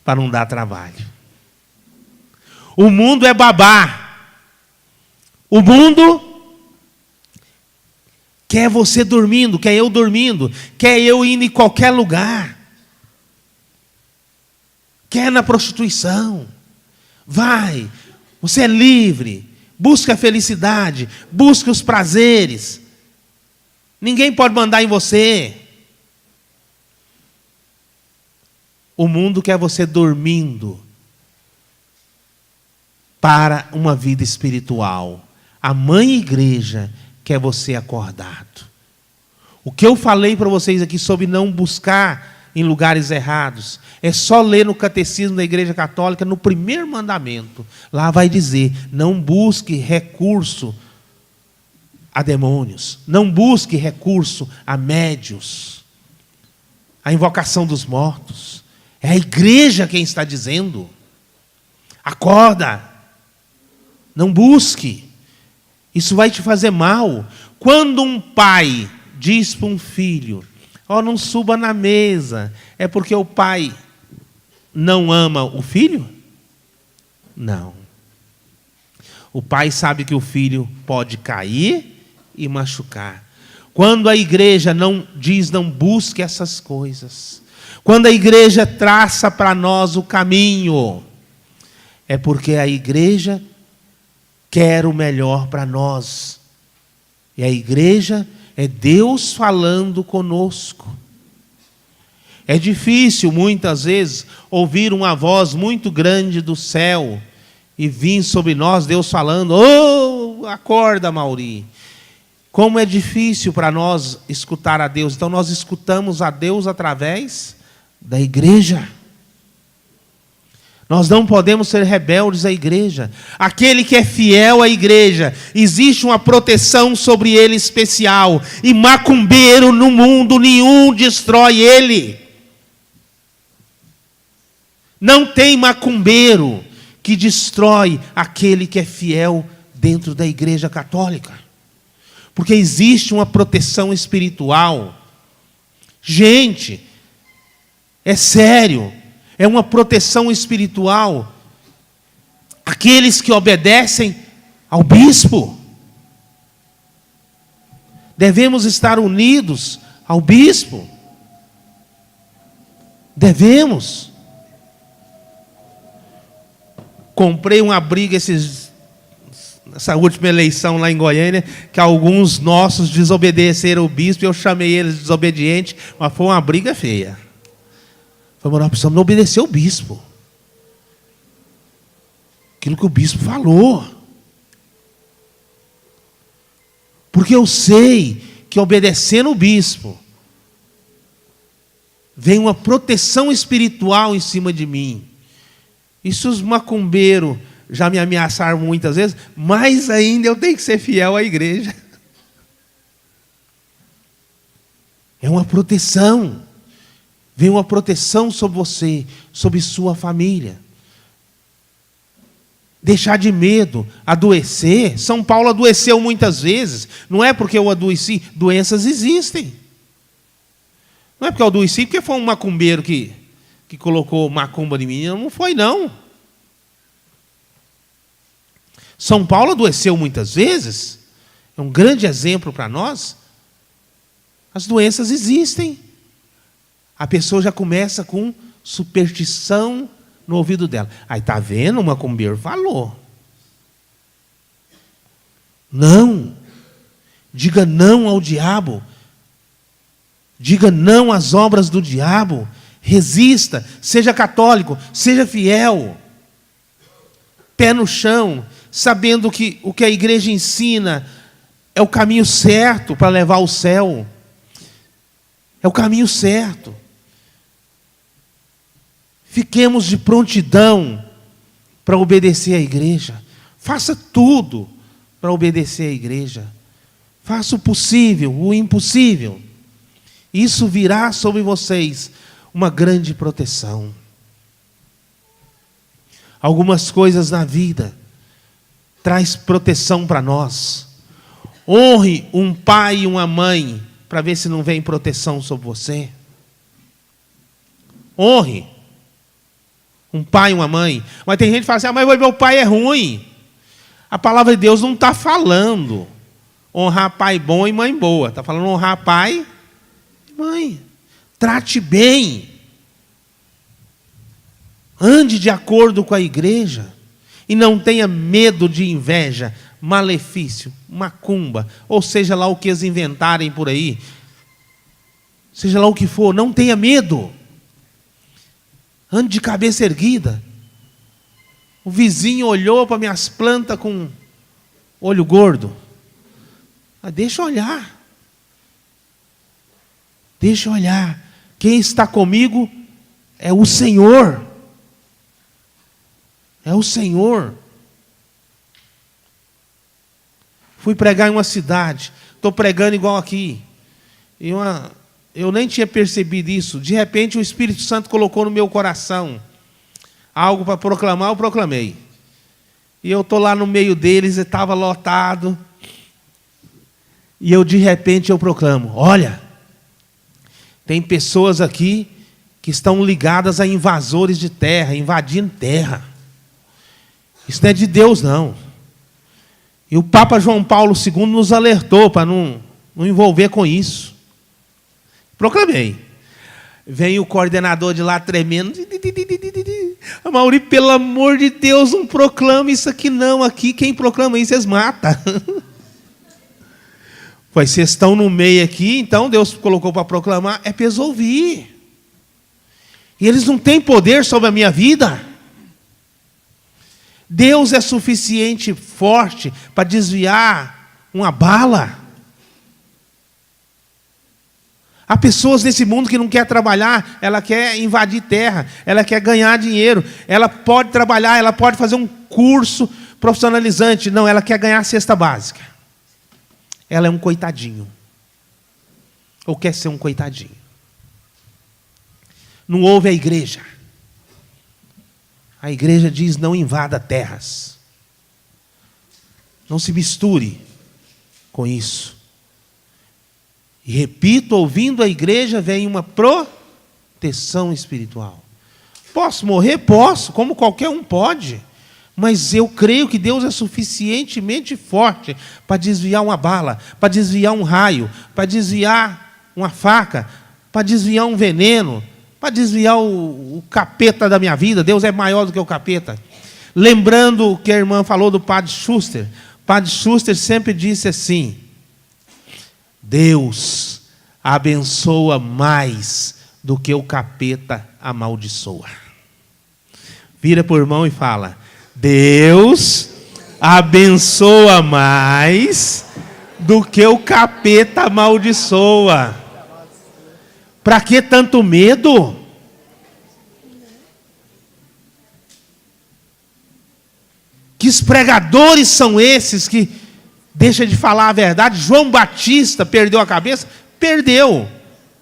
S1: para não dar trabalho. O mundo é babá. O mundo quer você dormindo, quer eu dormindo, quer eu indo em qualquer lugar. Quer na prostituição. Vai, você é livre, busca a felicidade, busca os prazeres. Ninguém pode mandar em você. O mundo quer você dormindo para uma vida espiritual. A mãe igreja quer você acordado. O que eu falei para vocês aqui sobre não buscar em lugares errados, é só ler no catecismo da Igreja Católica, no primeiro mandamento. Lá vai dizer: não busque recurso a demônios, não busque recurso a médios, a invocação dos mortos. É a igreja quem está dizendo: acorda, não busque, isso vai te fazer mal. Quando um pai diz para um filho: ó, não suba na mesa, é porque o pai não ama o filho? Não. O pai sabe que o filho pode cair e machucar. Quando a igreja não diz não busque essas coisas, quando a igreja traça para nós o caminho, é porque a igreja quer o melhor para nós. E a igreja é Deus falando conosco. É difícil, muitas vezes, ouvir uma voz muito grande do céu e vir sobre nós, Deus falando: oh, acorda, Mauri. Como é difícil para nós escutar a Deus. Então nós escutamos a Deus através da igreja. Nós não podemos ser rebeldes à igreja. Aquele que é fiel à igreja, existe uma proteção sobre ele especial. E macumbeiro no mundo nenhum destrói ele. Não tem macumbeiro que destrói aquele que é fiel dentro da igreja católica. Porque existe uma proteção espiritual. Gente, é sério. É uma proteção espiritual. Aqueles que obedecem ao bispo. Devemos estar unidos ao bispo. Devemos. Comprei um abrigo nessa última eleição lá em Goiânia, que alguns nossos desobedeceram o bispo, e eu chamei eles de desobediente, mas foi uma briga feia. Falei, nós precisamos obedecer o bispo. Aquilo que o bispo falou. Porque eu sei que obedecendo o bispo, vem uma proteção espiritual em cima de mim. E se os macumbeiros já me ameaçaram muitas vezes, mais ainda eu tenho que ser fiel à igreja. É uma proteção. Vem uma proteção sobre você, sobre sua família. Deixar de medo, adoecer. São Paulo adoeceu muitas vezes. Não é porque eu adoeci, doenças existem. Não é porque eu adoeci, porque foi um macumbeiro que colocou macumba em mim. Não foi, não. São Paulo adoeceu muitas vezes. É um grande exemplo para nós. As doenças existem. A pessoa já começa com superstição no ouvido dela. Aí está vendo, o macumbeiro falou. Não. Diga não ao diabo. Diga não às obras do diabo. Resista. Seja católico. Seja fiel. Pé no chão. Sabendo que o que a igreja ensina é o caminho certo para levar ao céu. É o caminho certo. Fiquemos de prontidão para obedecer à igreja. Faça tudo para obedecer à igreja. Faça o possível, o impossível. Isso virá sobre vocês uma grande proteção. Algumas coisas na vida traz proteção para nós. Honre um pai e uma mãe para ver se não vem proteção sobre você. Honre um pai e uma mãe. Mas tem gente que fala assim, mas meu pai é ruim. A palavra de Deus não está falando honrar pai bom e mãe boa. Está falando honrar pai e mãe. Trate bem. Ande de acordo com a igreja. E não tenha medo de inveja, malefício, macumba, ou seja lá o que eles inventarem por aí. Seja lá o que for, não tenha medo. Ande de cabeça erguida. O vizinho olhou para minhas plantas com olho gordo. Deixa eu olhar. Deixa eu olhar. Quem está comigo é o Senhor. É o Senhor. Fui pregar em uma cidade. Estou pregando igual aqui. Eu nem tinha percebido isso. De repente o Espírito Santo colocou no meu coração algo para proclamar, eu proclamei. E eu estou lá no meio deles, e estava lotado. E de repente eu proclamo, olha, tem pessoas aqui que estão ligadas a invasores de terra, invadindo terra. Isso não é de Deus, não. E o Papa João Paulo II nos alertou para não envolver com isso. Proclamei. Vem o coordenador de lá tremendo. Mauri, pelo amor de Deus, não proclama isso aqui não. Aqui quem proclama isso, vocês matam. Pois vocês estão no meio aqui, então Deus colocou para proclamar, é para eles ouvir. E eles não têm poder sobre a minha vida. Deus é suficiente forte para desviar uma bala. Há pessoas nesse mundo que não quer trabalhar, ela quer invadir terra, ela quer ganhar dinheiro, ela pode trabalhar, ela pode fazer um curso profissionalizante, não, ela quer ganhar a cesta básica. Ela é um coitadinho. Ou quer ser um coitadinho. Não ouve a igreja. A igreja diz, não invada terras. Não se misture com isso. E repito, ouvindo a igreja, vem uma proteção espiritual. Posso morrer? Posso, como qualquer um pode. Mas eu creio que Deus é suficientemente forte para desviar uma bala, para desviar um raio, para desviar uma faca, para desviar um veneno, para desviar o capeta da minha vida. Deus é maior do que o capeta. Lembrando o que a irmã falou do padre Schuster. Padre Schuster sempre disse assim: Deus abençoa mais do que o capeta amaldiçoa. Vira para o irmão e fala: Deus abençoa mais do que o capeta amaldiçoa. Para que tanto medo? Que pregadores são esses que deixam de falar a verdade? João Batista perdeu a cabeça? Perdeu,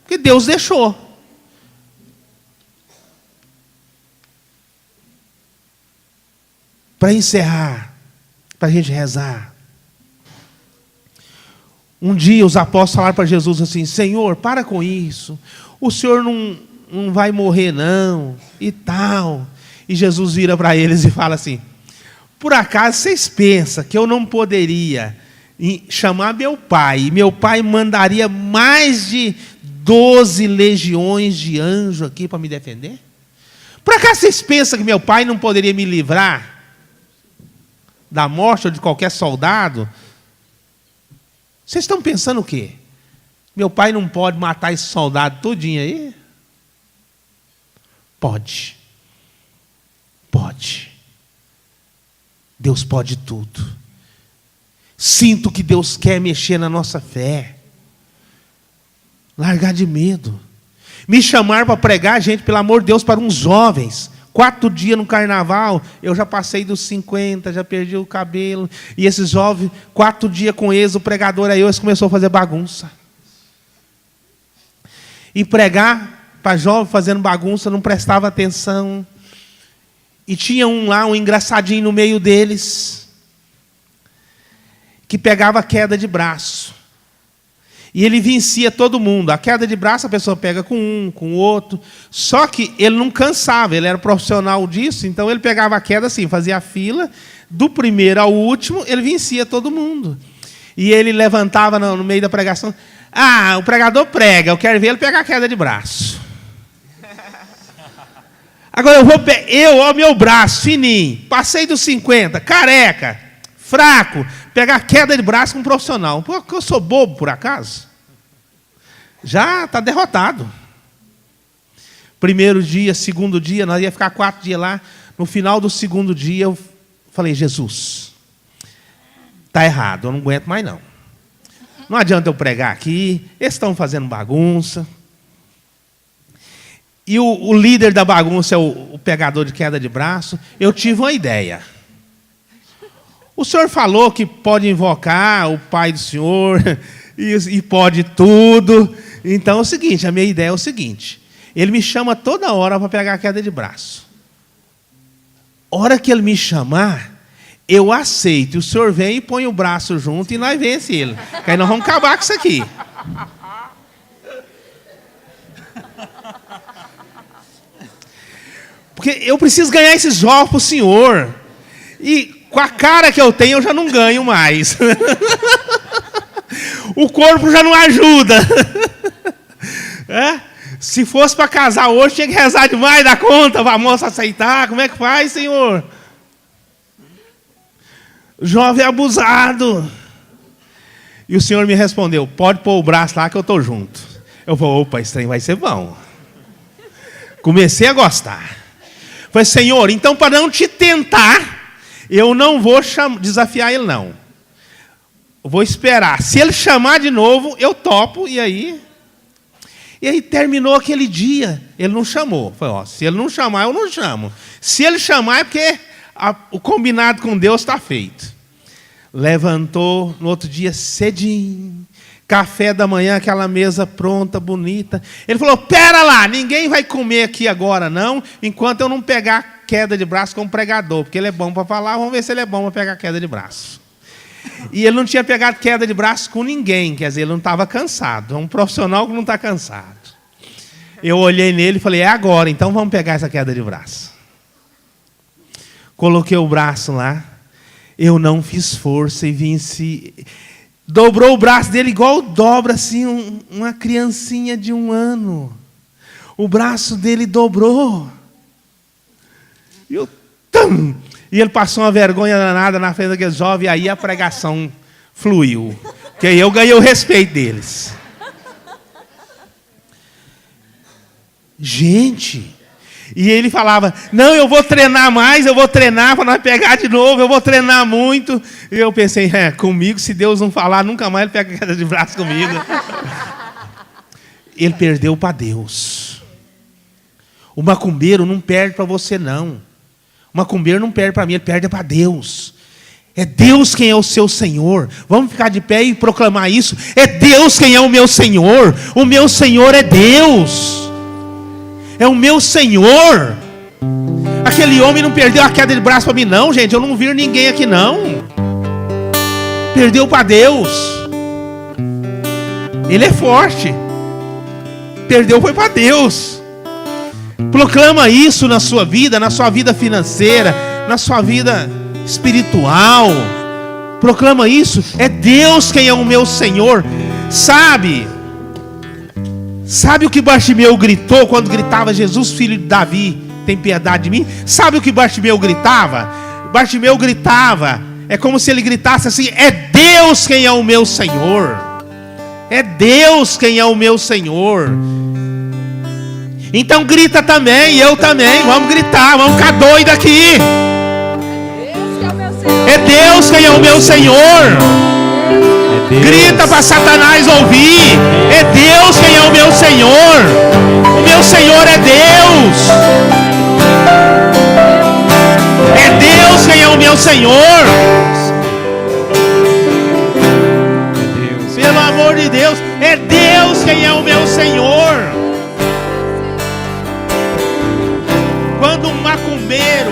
S1: porque Deus deixou. Para encerrar, para a gente rezar. Um dia os apóstolos falaram para Jesus assim: Senhor, para com isso. O Senhor não vai morrer não, e tal. E Jesus vira para eles e fala assim: por acaso vocês pensam que eu não poderia chamar meu pai, e meu pai mandaria mais de 12 legiões de anjos aqui para me defender? Por acaso vocês pensam que meu pai não poderia me livrar da morte ou de qualquer soldado? Vocês estão pensando o quê? Meu pai não pode matar esse soldado todinho aí? Pode. Pode. Deus pode tudo. Sinto que Deus quer mexer na nossa fé. Largar de medo. Me chamar para pregar, gente, pelo amor de Deus, para uns jovens. 4 dias no carnaval, eu já passei dos 50, já perdi o cabelo. E esses jovens, 4 dias com eles, o pregador aí, eles começou a fazer bagunça. E pregar para jovem fazendo bagunça, não prestava atenção. E tinha um lá, um engraçadinho no meio deles, que pegava queda de braço. E ele vencia todo mundo. A queda de braço a pessoa pega com um, com o outro. Só que ele não cansava, ele era profissional disso, então ele pegava a queda assim, fazia a fila, do primeiro ao último, ele vencia todo mundo. E ele levantava no meio da pregação: ah, o pregador prega, eu quero ver ele pegar a queda de braço. Agora ó, meu braço, fininho, passei dos 50, careca, fraco, pegar queda de braço com um profissional. Porque eu sou bobo, por acaso? Já está derrotado. Primeiro dia, segundo dia, nós ia ficar 4 dias lá. No final do segundo dia, eu falei: Jesus, está errado, eu não aguento mais não. Não adianta eu pregar aqui, eles estão fazendo bagunça. E o líder da bagunça é o pegador de queda de braço. Eu tive uma ideia. O senhor falou que pode invocar o Pai do Senhor e pode tudo. Então é o seguinte, a minha ideia é o seguinte: ele me chama toda hora para pegar a queda de braço. Hora que ele me chamar, eu aceito. O senhor vem e põe o braço junto e nós vence ele. Que aí nós vamos acabar com isso aqui. Porque eu preciso ganhar esses jovens para o senhor. E com a cara que eu tenho, eu já não ganho mais. O corpo já não ajuda. É? Se fosse para casar hoje, tinha que rezar demais da conta para a moça aceitar. Como é que faz, senhor? Jovem abusado. E o senhor me respondeu: pode pôr o braço lá que eu estou junto. Eu falei: opa, esse trem vai ser bom. Comecei a gostar. Falei: Senhor, então para não te tentar, eu não vou desafiar ele não. Eu vou esperar. Se ele chamar de novo, eu topo. E aí terminou aquele dia. Ele não chamou. Falei: ó, se ele não chamar, eu não chamo. Se ele chamar, é porque o combinado com Deus está feito. Levantou no outro dia cedinho. Café da manhã, aquela mesa pronta, bonita. Ele falou: pera lá, ninguém vai comer aqui agora não, enquanto eu não pegar queda de braço com o pregador, porque ele é bom para falar, vamos ver se ele é bom para pegar queda de braço. E ele não tinha pegado queda de braço com ninguém, quer dizer, ele não estava cansado. É um profissional que não está cansado. Eu olhei nele e falei: é agora, então vamos pegar essa queda de braço. Coloquei o braço lá, eu não fiz força e venci. Dobrou o braço dele igual dobra assim uma criancinha de 1 ano. O braço dele dobrou. E eu E ele passou uma vergonha danada na frente daqueles jovens, e aí a pregação fluiu. Que aí eu ganhei o respeito deles. Gente, e ele falava, não, eu vou treinar mais, eu vou treinar para nós pegar de novo, eu vou treinar muito. E eu pensei, comigo, se Deus não falar, nunca mais ele pega queda de braço comigo. Ele perdeu para Deus. O macumbeiro não perde para você, não. O macumbeiro não perde para mim, ele perde para Deus. É Deus quem é o seu Senhor. Vamos ficar de pé e proclamar isso. É Deus quem é o meu Senhor. O meu Senhor é Deus. É o meu Senhor. Aquele homem não perdeu a queda de braço para mim, não, gente. Eu não vi ninguém aqui, não. Perdeu para Deus. Ele é forte. Perdeu foi para Deus. Proclama isso na sua vida financeira, na sua vida espiritual. Proclama isso. É Deus quem é o meu Senhor. Sabe o que Bartimeu gritou quando gritava, Jesus, filho de Davi, tem piedade de mim? Sabe o que Bartimeu gritava? Bartimeu gritava, é como se ele gritasse assim, é Deus quem é o meu Senhor. É Deus quem é o meu Senhor. Então grita também, eu também, vamos gritar, vamos ficar doido aqui. É Deus quem é o meu Senhor. Grita para Satanás ouvir. É Deus quem é o meu Senhor. O meu Senhor é Deus. É Deus quem é o meu Senhor. Pelo amor de Deus, é Deus quem é o meu Senhor. Quando um macumbeiro,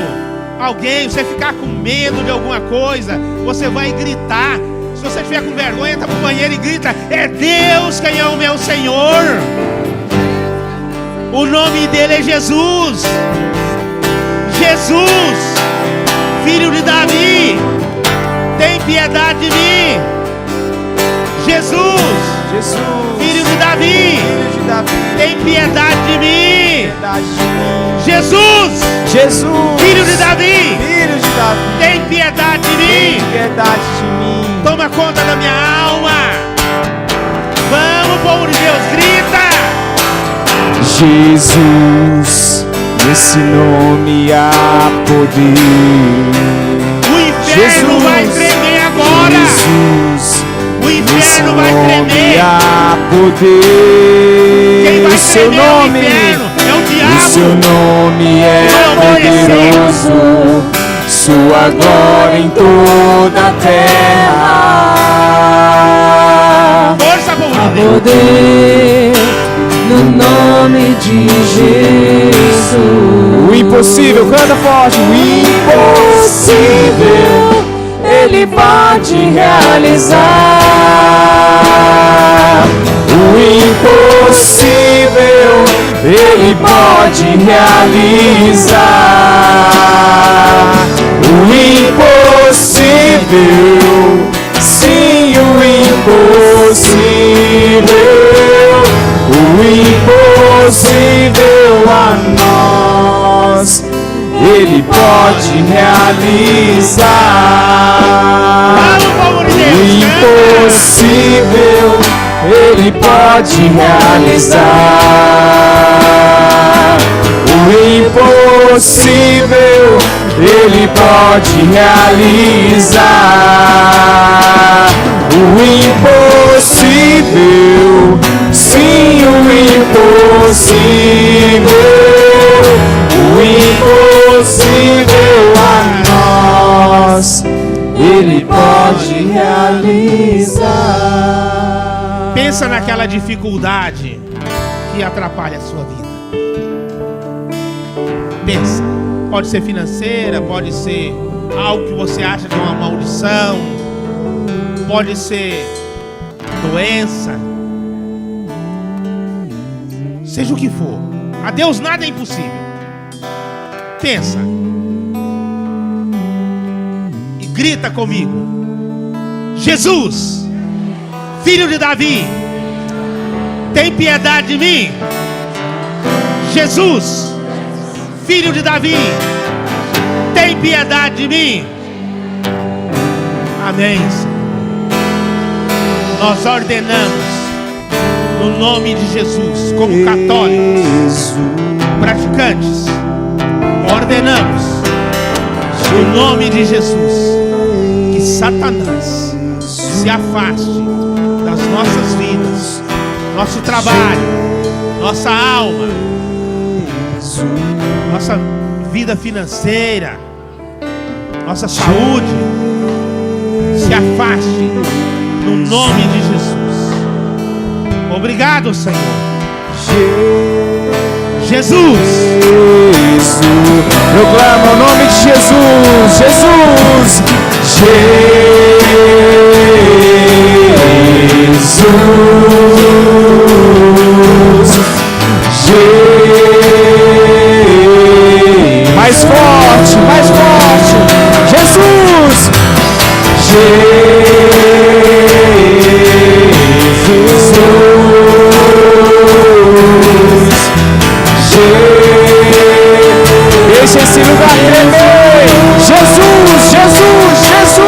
S1: alguém, você ficar com medo de alguma coisa, você vai gritar. Se você estiver com vergonha, entra pro banheiro e grita, é Deus quem é o meu Senhor. O nome dele é Jesus. Jesus, filho de Davi, tem piedade de mim. Jesus, filho de Davi, tem piedade de mim. Jesus, filho de Davi, tem piedade de mim. Toma conta da minha alma. Vamos, povo de Deus, grita.
S2: Jesus, nesse nome há poder.
S1: O inferno vai tremer agora.
S2: Jesus,
S1: o inferno vai tremer.
S2: Há poder.
S1: Quem vai
S2: seu
S1: tremer
S2: nome,
S1: o inferno é o diabo.
S2: o seu nome é poderoso. Sua glória em toda a terra.
S1: Força, povo de
S3: Há
S1: Deus.
S3: poder no nome de Jesus.
S2: O impossível, canta forte. O impossível Ele pode realizar. O impossível Ele pode realizar. O impossível, sim, o impossível. O impossível a nós Ele pode realizar.
S1: Vamos, povo de
S2: O
S1: Deus,
S2: impossível Ele pode realizar. O impossível Ele pode realizar. O impossível, sim, o impossível. O impossível a nós Ele pode realizar.
S1: Pensa naquela dificuldade que atrapalha a sua vida. Pensa. Pode ser financeira, pode ser algo que você acha que é uma maldição, pode ser doença, seja o que for. A Deus nada é impossível. Pensa e grita comigo: Jesus, filho de Davi, tem piedade de mim. Jesus, filho de Davi, Tem piedade de mim. Amém, Senhor. Nós ordenamos, no nome de Jesus, como católicos, praticantes, ordenamos, no nome de Jesus, que Satanás se afaste das nossas vidas, nosso trabalho, nossa alma, nossa vida financeira, nossa saúde. Se afaste no nome de Jesus. Obrigado, Senhor. Jesus.
S2: Proclama o nome de Jesus. Jesus. Jesus. Mais forte, mais forte. Jesus. Deixa esse lugar tremer. Jesus, Jesus, Jesus.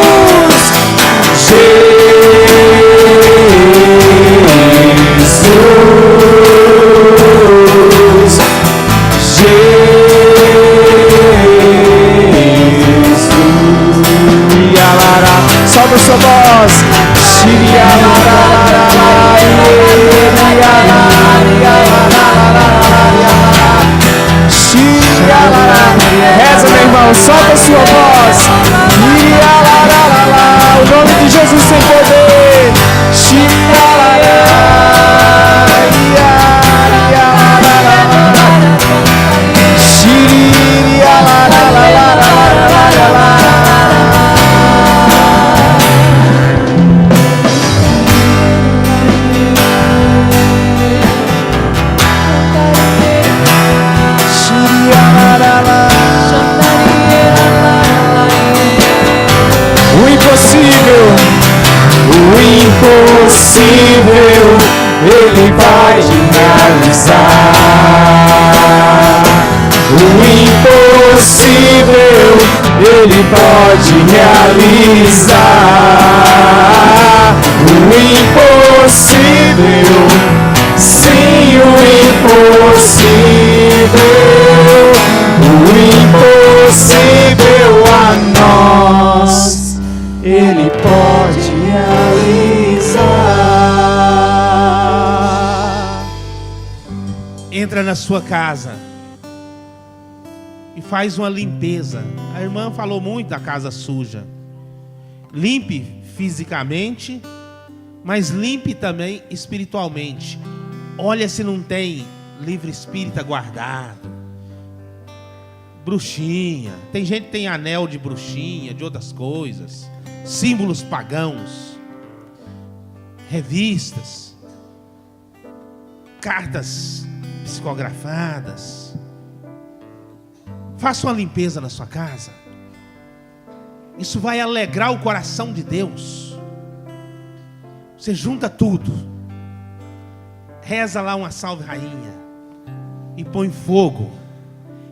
S2: Solta sua voz. Reza, meu irmão, solta sua voz. O nome de Jesus tem poder. O impossível Ele vai realizar. O impossível Ele pode realizar. O impossível, sim, o impossível. O impossível a nós Ele pode realizar.
S1: Entra na sua casa e faz uma limpeza. A irmã falou muito da casa suja. Limpe fisicamente, mas limpe também espiritualmente. Olha se não tem livro espírita guardado, bruxinha. Tem gente que tem anel de bruxinha, de outras coisas, símbolos pagãos, revistas, cartas psicografadas. Faça uma limpeza na sua casa. Isso vai alegrar o coração de Deus. Você junta tudo, reza lá uma salve rainha e põe fogo.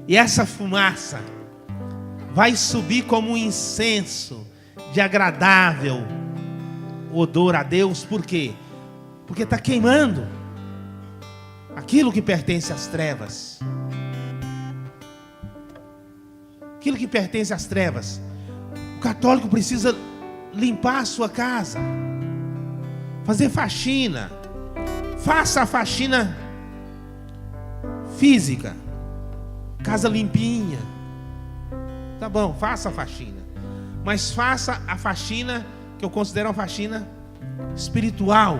S1: E essa fumaça vai subir como um incenso de agradável odor a Deus. Por quê? Porque está queimando aquilo que pertence às trevas. Aquilo que pertence às trevas. O católico precisa limpar a sua casa, fazer faxina. Faça a faxina física, casa limpinha. Tá bom, faça a faxina. Mas faça a faxina que eu considero uma faxina espiritual.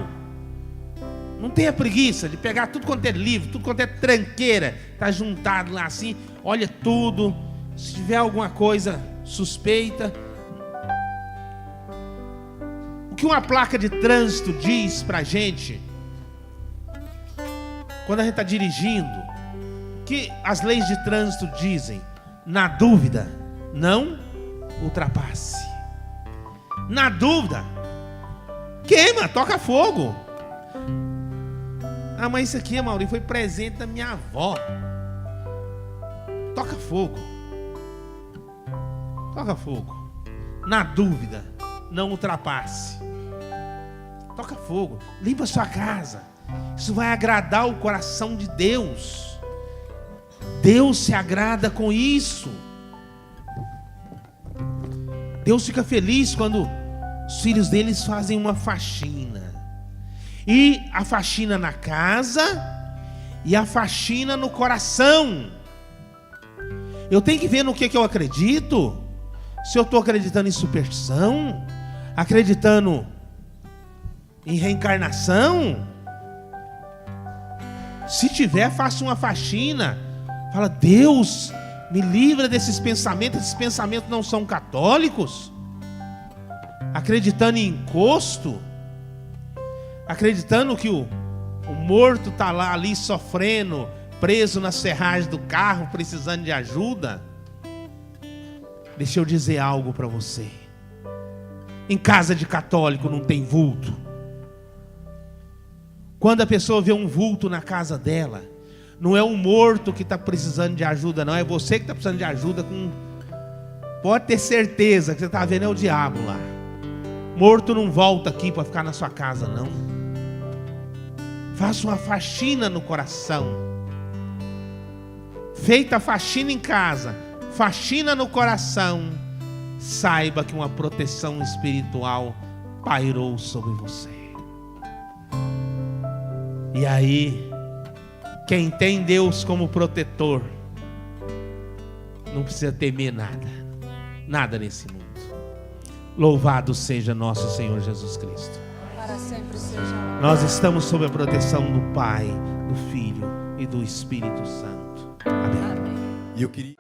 S1: Não tenha preguiça de pegar tudo quanto é livro, tudo quanto é tranqueira, tá juntado lá assim. Olha tudo. Se tiver alguma coisa suspeita. O que uma placa de trânsito diz pra gente quando a gente está dirigindo? Que as leis de trânsito dizem: na dúvida, não ultrapasse. Na dúvida, queima, toca fogo. Ah, mas isso aqui, Maurício, foi presente da minha avó. Toca fogo. Toca fogo. Na dúvida, não ultrapasse. Toca fogo. Limpa a sua casa. Isso vai agradar o coração de Deus. Deus se agrada com isso. Deus fica feliz quando os filhos deles fazem uma faxina. E a faxina na casa e a faxina no coração. Eu tenho que ver no que eu acredito. Se eu estou acreditando em superstição, acreditando em reencarnação. Se tiver, faça uma faxina. Fala, Deus, me livra desses pensamentos. Esses pensamentos não são católicos. Acreditando em encosto. Acreditando que o morto está lá ali sofrendo, preso na serragem do carro, precisando de ajuda. Deixa eu dizer algo para você. Em casa de católico não tem vulto. Quando a pessoa vê um vulto na casa dela, não é um morto que está precisando de ajuda, não. É você que está precisando de ajuda. Pode ter certeza que você está vendo é o diabo lá. Morto não volta aqui para ficar na sua casa, não. Faça uma faxina no coração. Feita a faxina em casa, faxina no coração, saiba que uma proteção espiritual pairou sobre você. E aí, quem tem Deus como protetor, não precisa temer nada. Nada nesse mundo. Louvado seja nosso Senhor Jesus Cristo.
S3: Para sempre seja.
S1: Nós estamos sob a proteção do Pai, do Filho e do Espírito Santo. Amém.
S4: E eu queria...